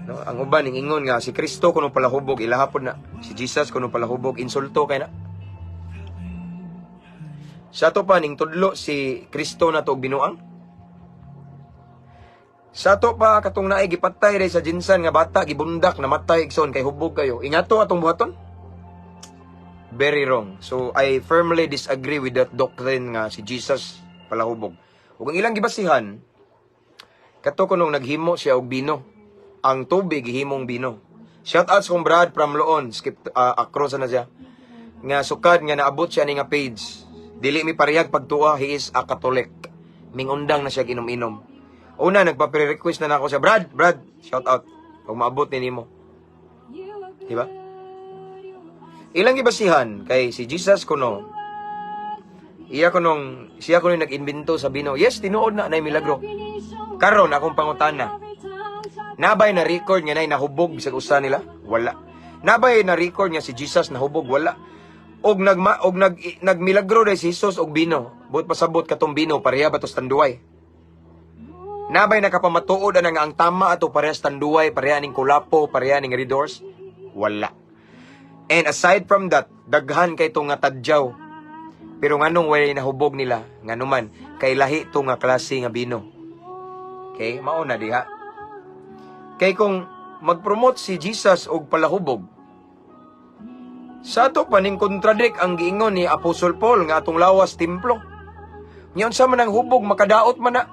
No, ang uban ning ingon nga si Kristo kuno palahubog ilahapon na. Si Jesus kuno palahubog insulto kay na. Sa to pa ning tudlo si Kristo na to og binuang. Sa to pa katong naay gipatay dai sa jinsan nga bata gibundak namatay igsoon kay hubog kayo. Ingato atong buhaton. Very wrong. So I firmly disagree with that doctrine nga si Jesus palahubog. Ug ang ilang gibasihan kato kunong naghimo siya og bino. Ang tubig himong bino. Shout out kong Brad from Loon. Skip across na siya. Nga sukad nga naabot siya ni nga page. Dili mi parehag pagtuwa, he is a Catholic. Mingundang na siya ginom-inom. Una nagpa-pre-request na nako siya. Brad, shout out. Kung maabot ni nimo. Diba? Ilang gibasihan kay si Jesus kuno. Siya kuno nag-invento sa bino. Yes, tinuod na milagro. Karon akong pangutana. Nabay na record nga nay nahubog sa usa nila? Wala. Nabay na record nga si Jesus nahubog? Wala. Og nagmilagro dai si Jesus og bino. Buot pasabot katong bino pareha ba to tanduay? Nabay nakapamatuod ana nga ang tama ato parehas tanduay, pareha ning kulapo, pareha ning redors? Wala. And aside from that, daghan kay to nga tadyaw. Pero nganong way nahubog nila? Nganuman kay lahi to nga klase nga bino. Okay, mao na diha. Kay kung mag-promote si Jesus og palahubog, sa ato pa ning kontradik ang giingon ni Apostle Paul nga atong lawas templo. Nyon sa man ang hubog makadaot man na.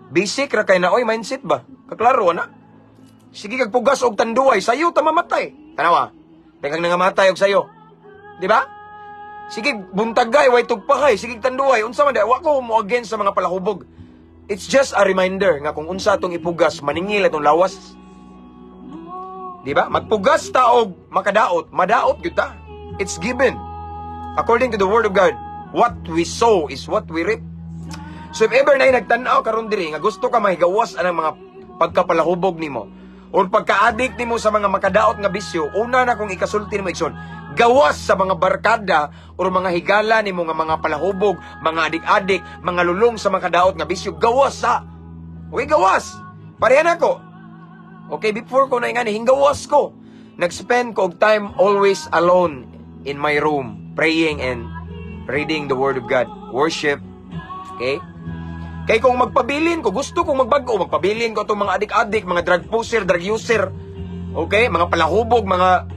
Basic ra kay na oy mindset ba? Kaklaro na. Sige kag pugas og tanduay sayo ta mamatay. Tanawa. Pegang nangamatay og sayo. Di ba? Sige buntagay way tugpakay, sige tanduay unsa man di wa ko mo against sa mga palahubog. It's just a reminder nga kung unsa atong ipugas maningil atong lawas. Di ba? Magpugas ta og makadaot, madaot gyud ta. It's given. According to the word of God, what we sow is what we reap. So if ever na nagtan-aw karon diri nga gusto ka mahigawas anang mga pagkapalahubog nimo or pagka-addict nimo sa mga makadaot nga bisyo, una na kung ikasulti nimo igsoon, gawas sa mga barkada or mga higala nimo nga mga palahubog, mga adik-adik, mga lulong sa mga kadaot nga bisyo, gawas sa. Okay, gawas. Pareha na ko. Okay, before ko na nga hinggawas ko. Nag-spend ko og time always alone in my room, praying and reading the word of God, worship. Okay? Kay kung magpabilin ko, gusto kong magbago, magpabilin ko itong mga adik-adik, mga drug pusher, drug user. Okay? Mga palahubog, mga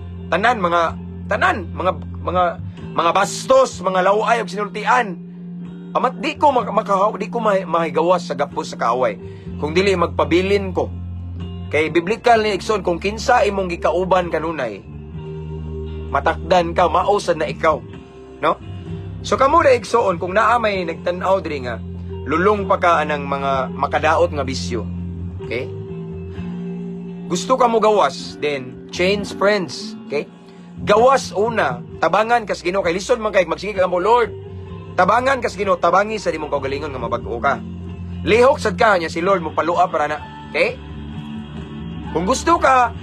bastos, mga laway og sinultian. Amat di ko mahigawas sa gapos sa kaaway. Kung dili magpabilin ko. Kay biblical ni Ikson, kung kinsa imong gikauban kanunay, matakdan ka, mausad na ikaw. No? So kamo na Ikson, kung naa may nagtanaw diri nga, lulong pa ka anang mga makadaot nga bisyo. Okay? Gusto ka mo gawas, then change friends. Okay? Gawas una, tabangan kas Ginoo kay lison man kay magsige ka mo Lord. Tabangan kas Ginoo, tabangi sa imong kaugalingon nga mabag-o ka. Lihok sad ka nya si Lord mo palua para na. Okay? Kung gusto ka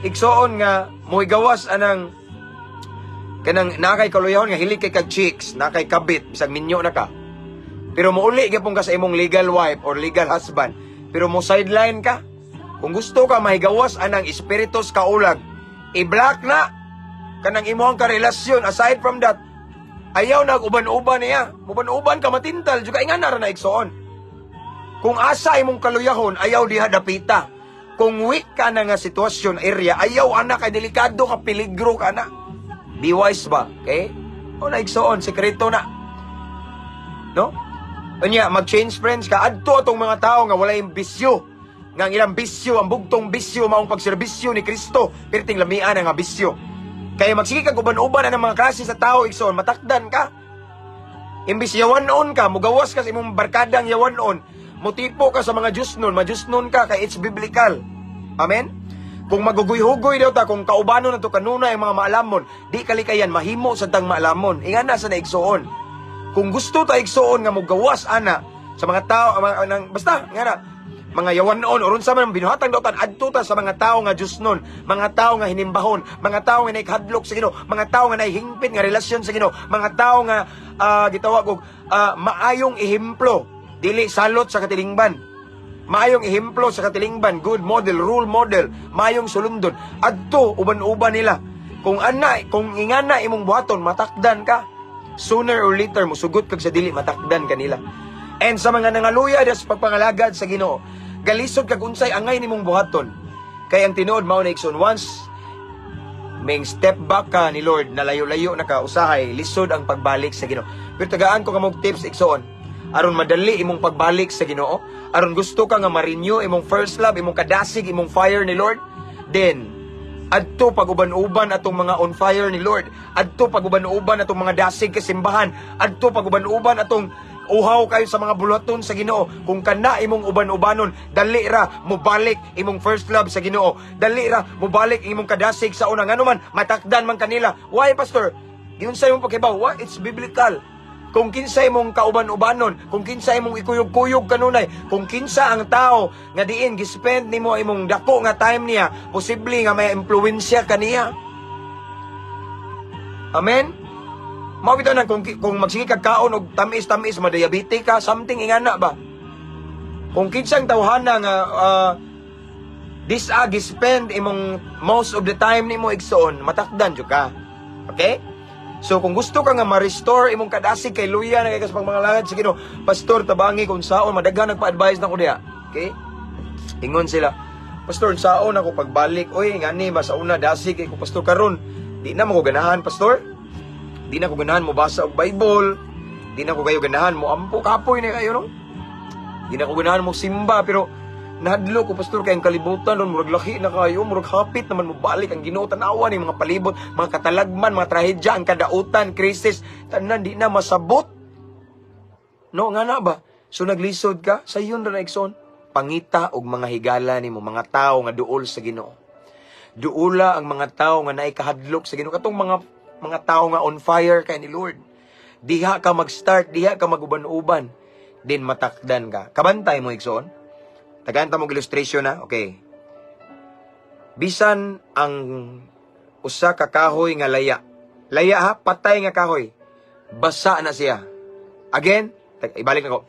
igsoon nga mo'y gawas anang kanang nakay kaluyahon nga hili kay kag chicks, nakay kabit bisag minyo na ka. Pero muuli gyapon ka sa imong legal wife or legal husband, pero mo sideline ka. Kung gusto ka mahigawas anang espiritus kaulag, i-block na kanang imong karelasyon. Aside from that, ayaw nag-uban-uban niya. Uban-uban ka matintal juga ingan na igsoon. Kung asa imong kaluyahon, ayaw diha dapita. Kung weak ka na nga sitwasyon, area, ayaw anak kay delikado ka, peligro ka na. Be wise ba? Okay? O naigsoon, sekreto na. No? Kanya, mag-change friends ka. Adto atong mga tao nga wala yung bisyo. Nga ang ilang bisyo, ang bugtong bisyo, maong pagserbisyo ni Kristo. Perting lamian nga bisyo. Kaya magsige ka uban-uban na ng mga klase sa tao, igsoon, matakdan ka. Imbis yawan-on ka, mugawas ka sa imong barkadang yawan-on. Motipo ka sa mga Diyos nun, majusnon ka, kay it's biblical. Amen? Kung maguguy-hugoy daw ta, kung kaubano na to kanuna yung mga maalamon, di kalikayan, mahimo sa tang maalamon. Ingan na sa naigsoon. Kung gusto ta igsoon nga mugawas ana sa mga tao, basta, nga na, mga yawanon, oron sa man binuhatang dautan, adto ta sa mga tao nga Diyos nun, mga tao nga hinimbahon, mga tao nga naikadlok sa Ginoo, mga tao nga naihingpit nga relasyon sa Ginoo, mga tao nga gitawag og maayong ehemplo, dili salot sa katilingban. Maayong ehemplo sa katilingban, good model, role model, maayong sulundon. Adto uban-uban nila. Kung ingana imong buhaton, matakdan ka. Sooner or later musugot kag sa dili, matakdan kanila. And sa mga nangaluya das pagpangalagad sa Ginoo, galisod kag unsay angay nimong buhaton. Kay ang tinuod mao na igsoon, once may step back ka ni Lord, na layo-layo na ka, usahay lisod ang pagbalik sa Ginoo. Pero tagaan ko kamog tips igsoon, aron madali imong pagbalik sa Ginoo, aron gusto ka nga ma-renew imong first love, imong kadasig, imong fire ni Lord, then adto pag-uban-uban atong mga on fire ni Lord, adto pag-uban-uban atong mga dasig kasimbahan, adto pag-uban-uban atong uhaw kayo sa mga bulaton sa Ginoo. Kung kana imong uban-ubanon, dali ra mobalik imong first love sa Ginoo, dali ra mobalik imong kadasig sa unang anuman, matakdan man kanila. Why, pastor? Giunsay imong pagkibaw? Why? It's biblical. Kung kinsa imong kauban-ubanon, kung kinsa imong ikuyog-kuyog kanunay, kung kinsa ang tao nga diin gispend nimo imong dako nga time niya, posible nga may impluwensya kaniya. Amen. Mao bitaw nang kung magsige kag kaon og tamis-tamis, madiabetes ka, something ingana ba? Kung kinsang tawhana nga gispend imong most of the time nimo igsoon, matakdan jud ka. Okay? So kung gusto ka nga ma-restore imong kadasig kay luya na kay sa pagmangalagad sa Ginoo, pastor tabangi kung saon madaghan nagpa-advise na ko diha. Okay? Ingon sila, pastor saon ako pagbalik, oy ngani ba sa una dasig kay ko pastor karon, di na mo ganahan pastor. Di na ko ganahan mo basa og Bible, di na ko kayo ganahan mo ampo kapoy na kayo no. Di na ko ganahan mo simba, pero nahadlo ko pastor kay ang kalibutan nun, murag lahi na kayo, murag hapit naman mo balik ang Ginoo, tanawa ni mga palibot, mga katalagman, mga trahedya, ang kadautan, krisis, tanan di na masabot. No, nga na ba? So naglisod ka, sa iyon na naigsoon, pangita og mga higala nimo, mga tao nga duol sa Ginoo. Duula ang mga tao nga naikahadlok sa Ginoo, katong mga tao nga on fire kay ni Lord. Diha ka mag-start, diha ka maguban-uban, din matakdan ka. Kabantay mo igsoon. Tagaanta mong illustration na, okay. Bisan ang usa ka kahoy nga laya. Laya ha, patay nga kahoy. Basa na siya. Again, ibalik na ko.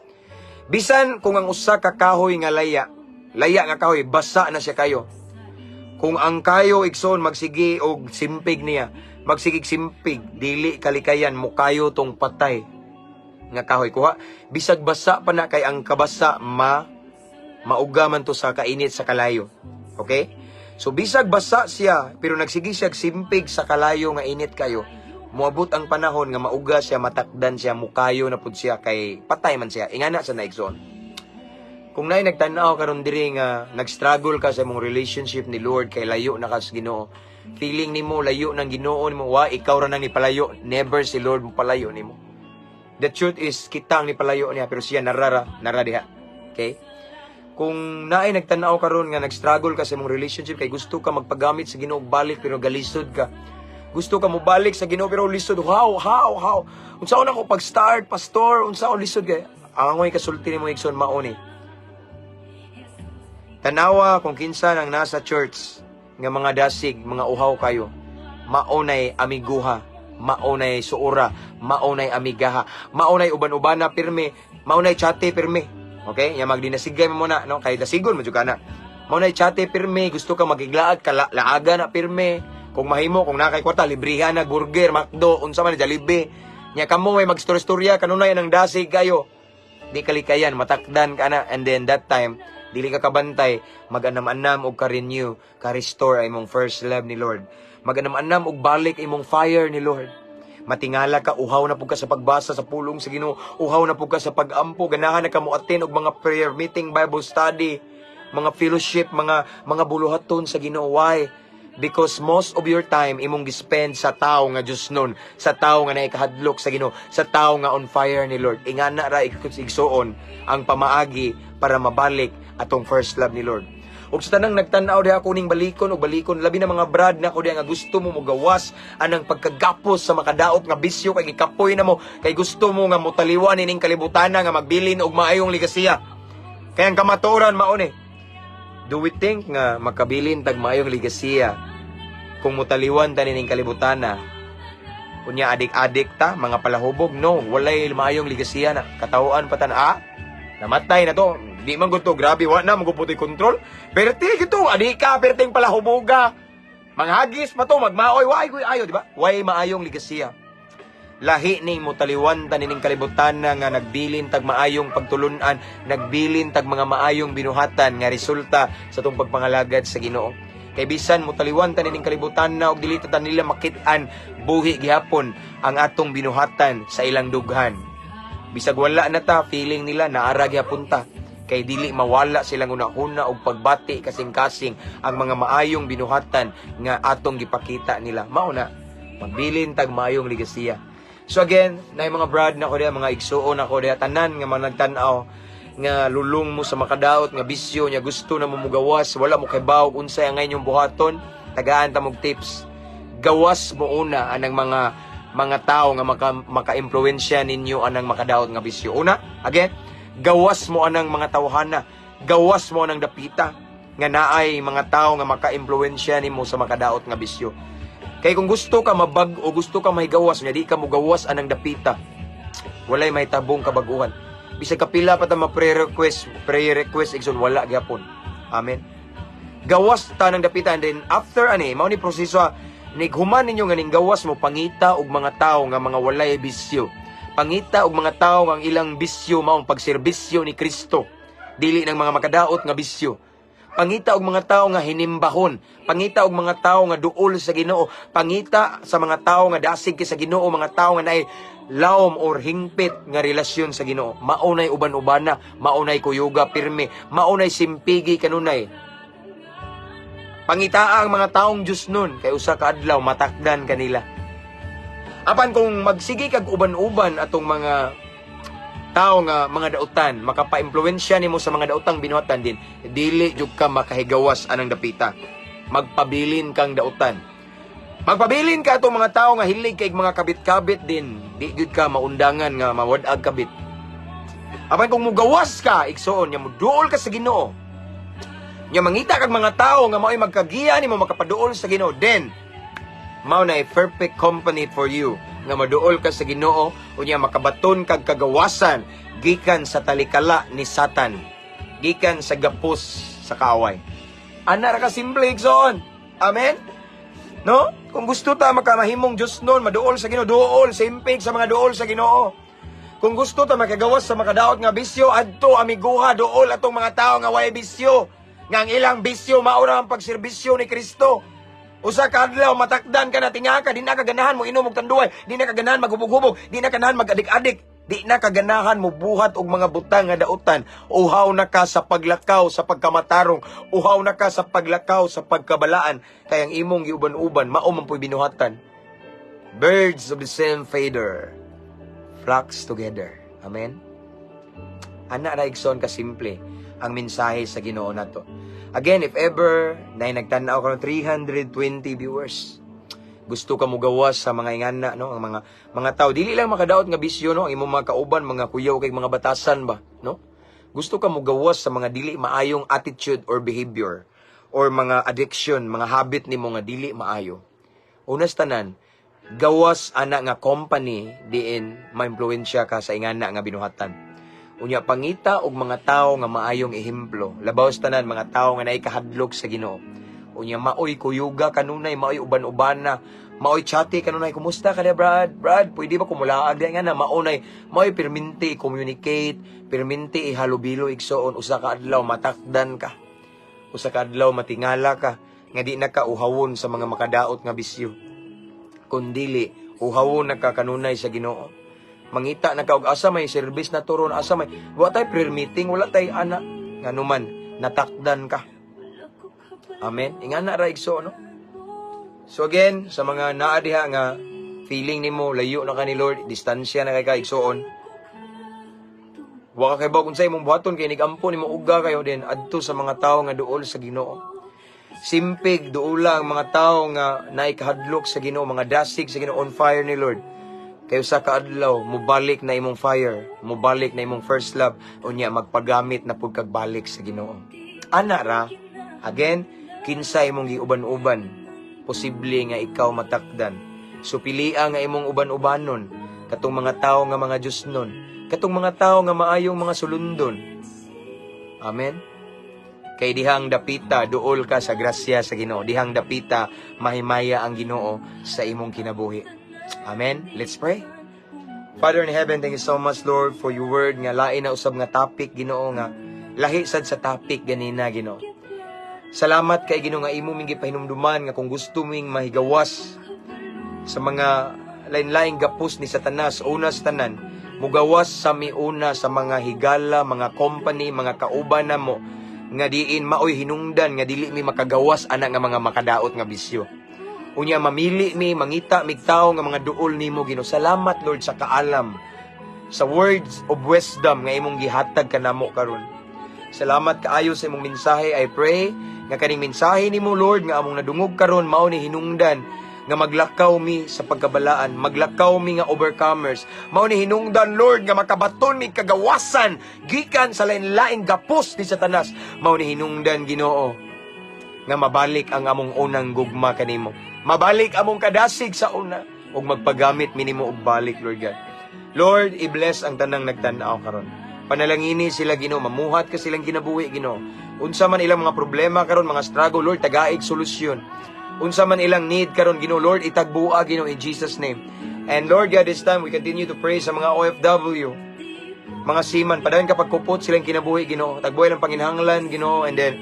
Bisan kung ang usa ka kahoy nga laya nga kahoy, basa na siya kayo. Kung ang kayo igsoon magsigi og simpig niya, magsigig simpig, dili kalikayan mo kayo tong patay nga kahoy. Kuha, bisag basa pa na kay ang kabasa mauga man to sa kainit sa kalayo. Okay? So bisag basa siya, pero nagsigi siya simpig sa kalayo nga init kayo. Muabot ang panahon nga mauga siya, matakdan siya, mukayo na pud siya kay patay man siya. Ingana sa naigsoon. Kung naay nagtan-aw karon diri nga nag-struggle ka sa imong relationship ni Lord kay layo na ka sa Ginoo. Feeling nimo layo nang Ginoo nimo, wa ikaw ra nang nipalayo, never si Lord mo palayo nimo. The truth is kita ang nipalayo niya pero siya nara diha. Okay? Kung naay nagtanaw karon nga nag-struggle ka sa imong relationship kay gusto ka magpagamit sa Ginoo balik pero galisod ka. Gusto ka mo balik sa Ginoo pero lisod. How? Unsaon ako pag-start, pastor? Unsaon lisod kay? Angoy kasulti nimo igsoon mao ni. Tanawa kung kinsa nang nasa church nga mga dasig, mga uhaw kayo. Maunay amiguha, maunay suura, maunay amigaha, maunay uban-ubana pirme, maunay chate pirme. Okay? Yang magdinasigay mo muna, no? Kay dasigon mo jud kana. Maunay chate pirme, gusto ka magiglaad ka laaga na pirme. Kung mahimo, kung nakay kwarta, librihan na burger, McDo, unsa man Jollibee. Nya kamo may magstorya kanunay nang dasig kayo. Di kalikayan, matakdan ka na, and then that time dili ka kabantay, mag-anam-anam og ka-renew, ka-restore imong first love ni Lord. Mag-anam-anam og balik imong fire ni Lord. Matingala ka, uhaw na pug ka sa pagbasa sa pulong sa Ginoo, uhaw na pug ka sa pag-ampo, ganahan na ka mo attend og mga prayer meeting, Bible study, mga fellowship, mga buluhaton sa Ginoo. Why? Because most of your time imong gispend sa tao nga Dios nun, sa tao nga naikahadlok sa Ginoo, sa tao nga on fire ni Lord. Ingana ra igsoon ang pamaagi para mabalik atong first love ni Lord. Ug sa tanang nagtan-aw diha kuning balikon og balikon, labi na mga brad na ko diha nga gusto mo mogawas anang pagkagapos sa makadaot nga bisyo kay gikapoy na mo, kay gusto mo nga motaliwan ining kalibutan nga magbilin og maayong ligasiya. Kaya ang kamaturan mao ni. Do we think nga makabilin tag maayong ligasiya kung mutaliwan ta ning kalibutan na? Kunya adik-adik ta, mga palahubog? No, walay maayong ligasiya na. Katawaan pa ta na, namatay na to. Di man gusto, grabe, wala na, maguputoy kontrol. Perti gito, adik ka, perting palahuboga. Manghagis pa to, magmaoy, way ayo, di ba? Way maayong ligasiya. Lahi ning mutaliwan ta ning kalibutan na nga nagbilin tag maayong pagtulunan, nagbilin tag mga maayong binuhatan nga resulta sa tong pagpangalagad sa Ginoo. Kay bisan mutaliwan ta ning kalibutan na og dili ta nila makit-an buhi gihapon ang atong binuhatan sa ilang dughan. Bisag wala na ta, feeling nila naara gihapon ta. Kay dili mawala silang una-una og pagbati kasing-kasing ang mga maayong binuhatan nga atong gipakita nila. Mao na magbilin tag maayong ligasiya. So again, na mga brad na ko diya, mga igsuon ako diya, tanan nga mga nagtanaw, nga lulong mo sa makadaot, nga bisyo, nga gusto na mumugawas, wala mo kay baw, unsay ang inyong buhaton, tagaan ta mog tips. Gawas mo una anang mga tao nga maka-impluwensya ninyo anang makadaot nga bisyo. Una, again, gawas mo anang mga tawhana, gawas mo anang dapita, nga naay mga tao nga maka-impluwensya nimo sa makadaot nga bisyo. Kay kung gusto ka mabag o gusto ka mahigawas, nga di ka mo gawas anang dapita, walay may tabong kabaguhan. Bisag kapila pa ta ma-pre-request, igsoon wala gyapon. Amen. Gawas ta nang dapita, and then after mao ni proseso nighuman ninyo nga ning gawas mo pangita og mga tawo nga mga walay bisyo. Pangita og mga tawo nga ang ilang bisyo maong pagserbisyo ni Kristo, dili ng mga makadaot nga bisyo. Pangita og mga tao nga hinimbahon, pangita og mga tao nga duol sa Ginoo, pangita sa mga tao nga dasig sa Ginoo, mga tao nga naay lawom or hingpit nga relasyon sa Ginoo. Maunay uban-ubana, maunay kuyuga pirmi, maunay simpigi kanunay. Pangita ang mga taong Dios nun, kay usa ka adlaw matakdan kanila. Apan kung magsigi kag uban-uban atong mga tao nga mga dautan, makapa-impluwensya nimo sa mga dautang binuhatan din, dili jud ka makahigawas anang dapita. Magpabilin kang dautan. Magpabilin ka atong mga tao nga hilig kay mga kabit-kabit din, di jud ka maundangan nga mawad-ag kabit. Apan kung mugawas ka, igsoon nya muduol ka sa Ginoo. Nya mangita kag mga tao nga mao'y magkagiya nimo makapaduol sa Ginoo, then mao na perfect company for you nga maduol ka sa Ginoo unya makabaton kag kagawasan gikan sa talikala ni Satan, gikan sa gapos sa kaaway. Ana ra ka simple igsoon. Amen. No? Kung gusto ta makamahimong Dios nun, maduol sa Ginoo, duol simpig sa mga duol sa Ginoo. Kung gusto ta makagawas sa makadaot nga bisyo, adto amiguha duol atong mga tao nga way bisyo, nga ang ilang bisyo mao ra ang pagserbisyo ni Kristo. Usa ka adlaw matakdan ka na tinga ka, di na kaganahan mo inom og tanduay, di na kaganahan maghubog-hubog, di na kaganahan mag-adik-adik, di na kaganahan mo buhat og mga butang nga dautan. Uhaw na ka sa paglakaw sa pagkamatarong, uhaw na ka sa paglakaw sa pagkabalaan, kay ang imong giuban-uban mao man po'y binuhatan. Birds of the same feather flocks together. Amen. Ana ra igsoon ka simple ang mensahe sa Ginoo nato. Again, if ever na nagtanaw ka ng 320 viewers, gusto ka mo gawas sa mga ingana, no? Ang mga tao dili lang makadaot nga bisyo, no? Ang imong mga kauban, mga kuyaw kay mga batasan ba, no? Gusto ka mo gawas sa mga dili maayong attitude or behavior or mga addiction, mga habit nimo nga dili maayo. Unas tanan, gawas ana nga company diin maimpluwensya ka sa ingana nga binuhatan. Unya pangita og mga tao nga maayong ehemplo. Labaw sa tanan mga tao nga naay kahadlok sa Ginoo. Unya maoy kuyuga kanunay, maoy uban-ubana, maoy chati kanunay, kumusta ka na Brad? Brad, pwede ba kumulaag di nga na maoy perminti communicate, perminti ihalubilo igsoon, usa ka adlaw matakdan ka. Usa ka adlaw matingala ka nga di na ka uhawon sa mga makadaot nga bisyo. Kundili uhawon na ka kanunay sa Ginoo. Mangita na ka og asa may service na turon, asa may wa tay prayer meeting, wala tay ana nganuman natakdan ka. Amen. Ingana ra igso, no? So again, sa mga naa diha nga feeling nimo layo na ka ni Lord, distansya na kay ka igsoon. Wa ka kay ba kun sa imong buhaton kay nigampo nimo ugga kayo din adto sa mga tawo nga duol sa Ginoo. Simpig duula ang mga tawo nga naay kahadlok sa Ginoo, mga dasig sa Ginoo, on fire ni Lord. Kay usa ka adlaw mubalik na imong fire, mubalik na imong first love, unya magpagamit na pud kag balik sa Ginoo. Ana ra, again, kinsa imong giuban-uban, posible nga ikaw matakdan. So pilia nga imong uban-ubanon, katong mga tawo nga mga Diosnon, katong mga tawo nga maayong mga sulundon. Amen. Kay dihang dapita duol ka sa grasya sa Ginoo, dihang dapita mahimaya ang Ginoo sa imong kinabuhi. Amen. Let's pray. Father in heaven, thank you so much, Lord, for your word nga lain na usab nga topic, Ginoo, nga lahi sad sa topic ganina, Ginoo. Salamat kay Ginoo nga imo ming gipahinumduman nga kung gusto ming mahigawas sa mga lain-laing gapos ni Satanas, una sa tanan, mugawas sa miuna sa mga higala, mga company, mga kauban namo nga diin maoy hinungdan nga dili mi makagawas ana nga mga makadaot nga bisyo. Unya mamili mi mangita migtaw nga mga duol nimo, Ginoo. Salamat, Lord, sa kaalam, sa words of wisdom nga imong gihatag kanamo karon. Salamat kaayo sa imong mensahe. I pray nga kaning mensahe nimo, Lord, nga among nadungog karon mao ni hinungdan nga maglakaw mi sa pagkabalaan, maglakaw mi nga overcomers. Mao ni hinungdan, Lord, nga makabaton mi kagawasan gikan sa lain-laing gapos ni Satanas. Mao ni hinungdan, Ginoo, nga mabalik ang among unang gugma kanimo. Mabalik among kadasig sa una ug magpagamit minimo og balik, Lord God. Lord, i-bless ang tanang nagtan-aw karon. Panalangini sila, Ginoo, mamuhat ka silang kinabuhi, Ginoo. Unsa man ilang mga problema karon, mga struggle, Lord, tagaig solusyon. Unsa man ilang need karon, Ginoo, Lord, itagbua, Ginoo, in Jesus name. And Lord God, this time we continue to pray sa mga OFW, mga seaman, padayon kapag kupot silang kinabuhi, Ginoo. Tagbuhay lang panginhanglan, Ginoo. And then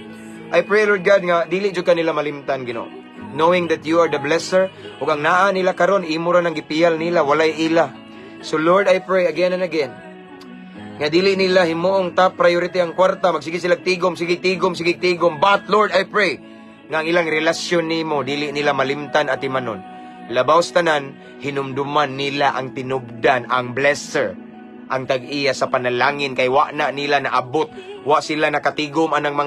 I pray, Lord God, nga dili jud kanila malimtan, Ginoo. Knowing that you are the blesser, ug ang naa nila karon imo ra nang gipiyal nila, walay ila. So Lord, I pray again and again, nga dili nila himuong top priority ang kwarta, magsige sila tigom, sige tigom. But Lord, I pray nga ang ilang relasyon nimo dili nila malimtan at imanon. Labaw sa tanan, hinumduman nila ang tinubdan, ang blesser, ang tag-iya sa panalangin, kay wa na nila naabot, wa sila nakatigom anang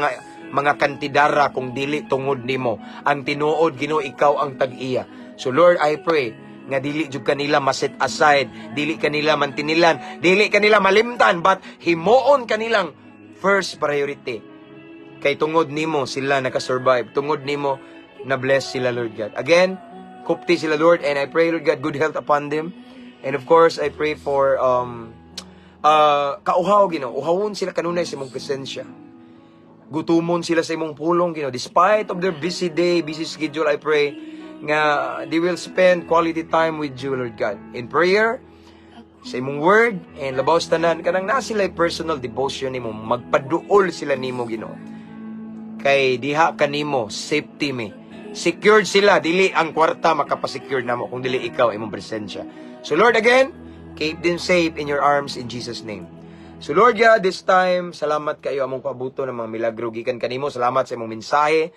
mga kantidara kung dili tungod nimo. Ang tinuod, Ginoo, ikaw ang tag-iya. So Lord, I pray nga dili jud kanila maset aside, dili kanila mantinilan, dili kanila malimtan, but himuon kanilang first priority. Kay tungod nimo sila nakasurvive, tungod nimo na bless sila, Lord God. Again, kupti sila, Lord, and I pray, Lord God, good health upon them. And of course, I pray for kauhaw, Ginoo. Uhawon sila kanunay sa imong presensya. Gutumon sila sa imong pulong, Ginoo. Despite of their busy day, busy schedule, I pray nga they will spend quality time with you, Lord God, in prayer, sa imong word, and labaw sa tanan kanang na sila personal devotion nimo, magpaduol sila nimo, Ginoo. Kay diha kanimo safety mi. Secured sila, dili ang kwarta makapasecure namo kung dili ikaw imong presensya. So Lord, again, keep them safe in your arms in Jesus name. So Lord God, this time, salamat kayo among pabuto ng mga milagro gikan kanimo. Salamat sa imong mensahe.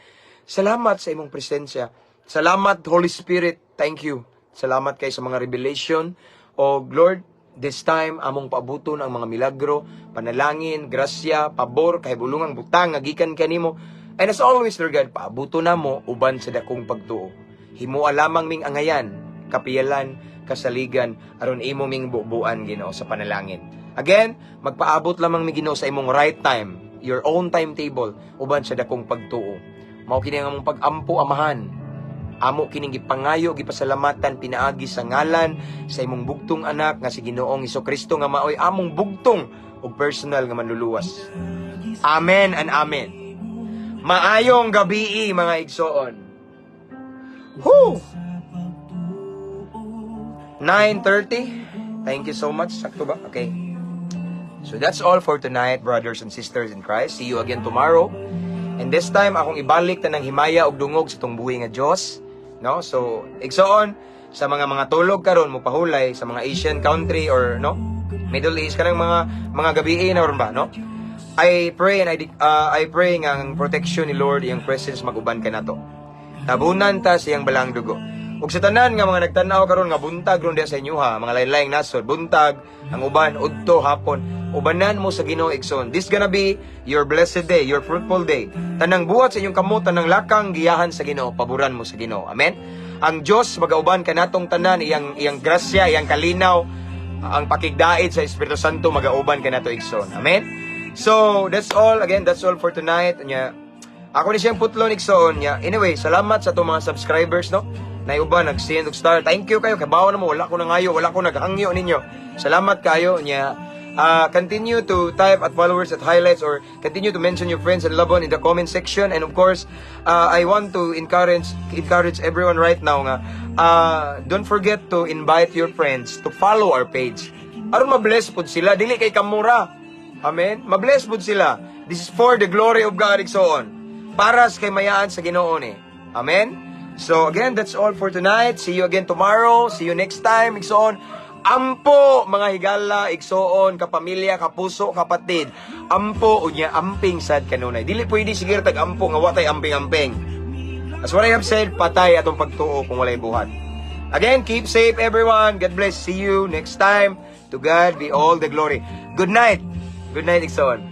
Salamat sa imong presensya. Salamat, Holy Spirit. Thank you. Salamat kayo sa mga revelation. O Lord, this time, among pabuton ang mga milagro, panalangin, grasya, pabor, kahibulungang butang, gikan kanimo. And as always, Lord God, paabuto na mo, uban sa dakong pagtuo. Himua lamang ming angayan, kapiyalan, kasaligan, aron imo ming bubuan, Ginoo, sa panalangin. Again, magpaabot lamang mi, Ginoo, sa imong right time, your own timetable, uban sa dakong pagtuo. Mao kini ang among pag-ampo, Amahan. Amo kining gipangayo, gipasalamatan, pinaagi sa ngalan sa imong bugtong anak nga si Ginoong Hesukristo nga maoy among bugtong ug personal nga manluluwas. Amen and amen. Maayong gabi, mga igsoon. Woo! 9:30. Thank you so much. Sakto ba? Okay. So that's all for tonight, brothers and sisters in Christ. See you again tomorrow. And this time, akong ibalik ta ng himaya og dungog sa tong buhi nga Dios. No? So, igsoon, sa mga tulog karon mo pahulay sa mga Asian country or no Middle East kanang mga gabi na ron ba, no? I pray and I pray nga ang protection ni Lord, iyang presence maguban ka nato. Tabunan ta siyang balang dugo. Ug sa tanan nga mga nagtan-aw karon nga buntag ron sa inyo ha, mga lain-laing nasod, buntag, ang uban udto hapon, ubanan mo sa Ginoo igsoon. This gonna be your blessed day, your fruitful day. Tanang buhat sa inyong kamot, tanang lakang giyahan sa Ginoo, paboran mo sa Ginoo. Amen. ang Dios magauban kanatong tanan, iyang grasya, iyang kalinaw, ang pakigdait sa Espiritu Santo magauban kanato igsoon. Amen. So, that's all. Again, that's all for tonight. Nya, ako ni siyang putlon igsoon nya. Anyway, salamat sa itong mga subscribers, no? Na uban nag-send og star. Thank you kayo. Kabawa na mo, wala ko nangayo, wala ko naghangyo ninyo. Salamat kayo nya. Continue to type at followers at highlights, or continue to mention your friends and loved one in the comment section. And of course, I want to encourage everyone right now nga, don't forget to invite your friends to follow our page. Aron ma-bless pud sila, dili kay kamura. Amen. Ma-bless pud sila. This is for the glory of God igsoon. Para sa kay mayaan sa Ginoo ni. Amen. So again, that's all for tonight. See you again tomorrow. See you next time igsoon. Ampo mga higala, igsoon, kapamilya, kapuso, kapatid. Ampo unya amping sad kanunay. Dili pwede sige tag-ampo nga watay amping-amping. As what I have said, patay atong pagtuo kung walay buhat. Again, keep safe everyone. God bless. See you next time. To God be all the glory. Good night. Good night, igsoon.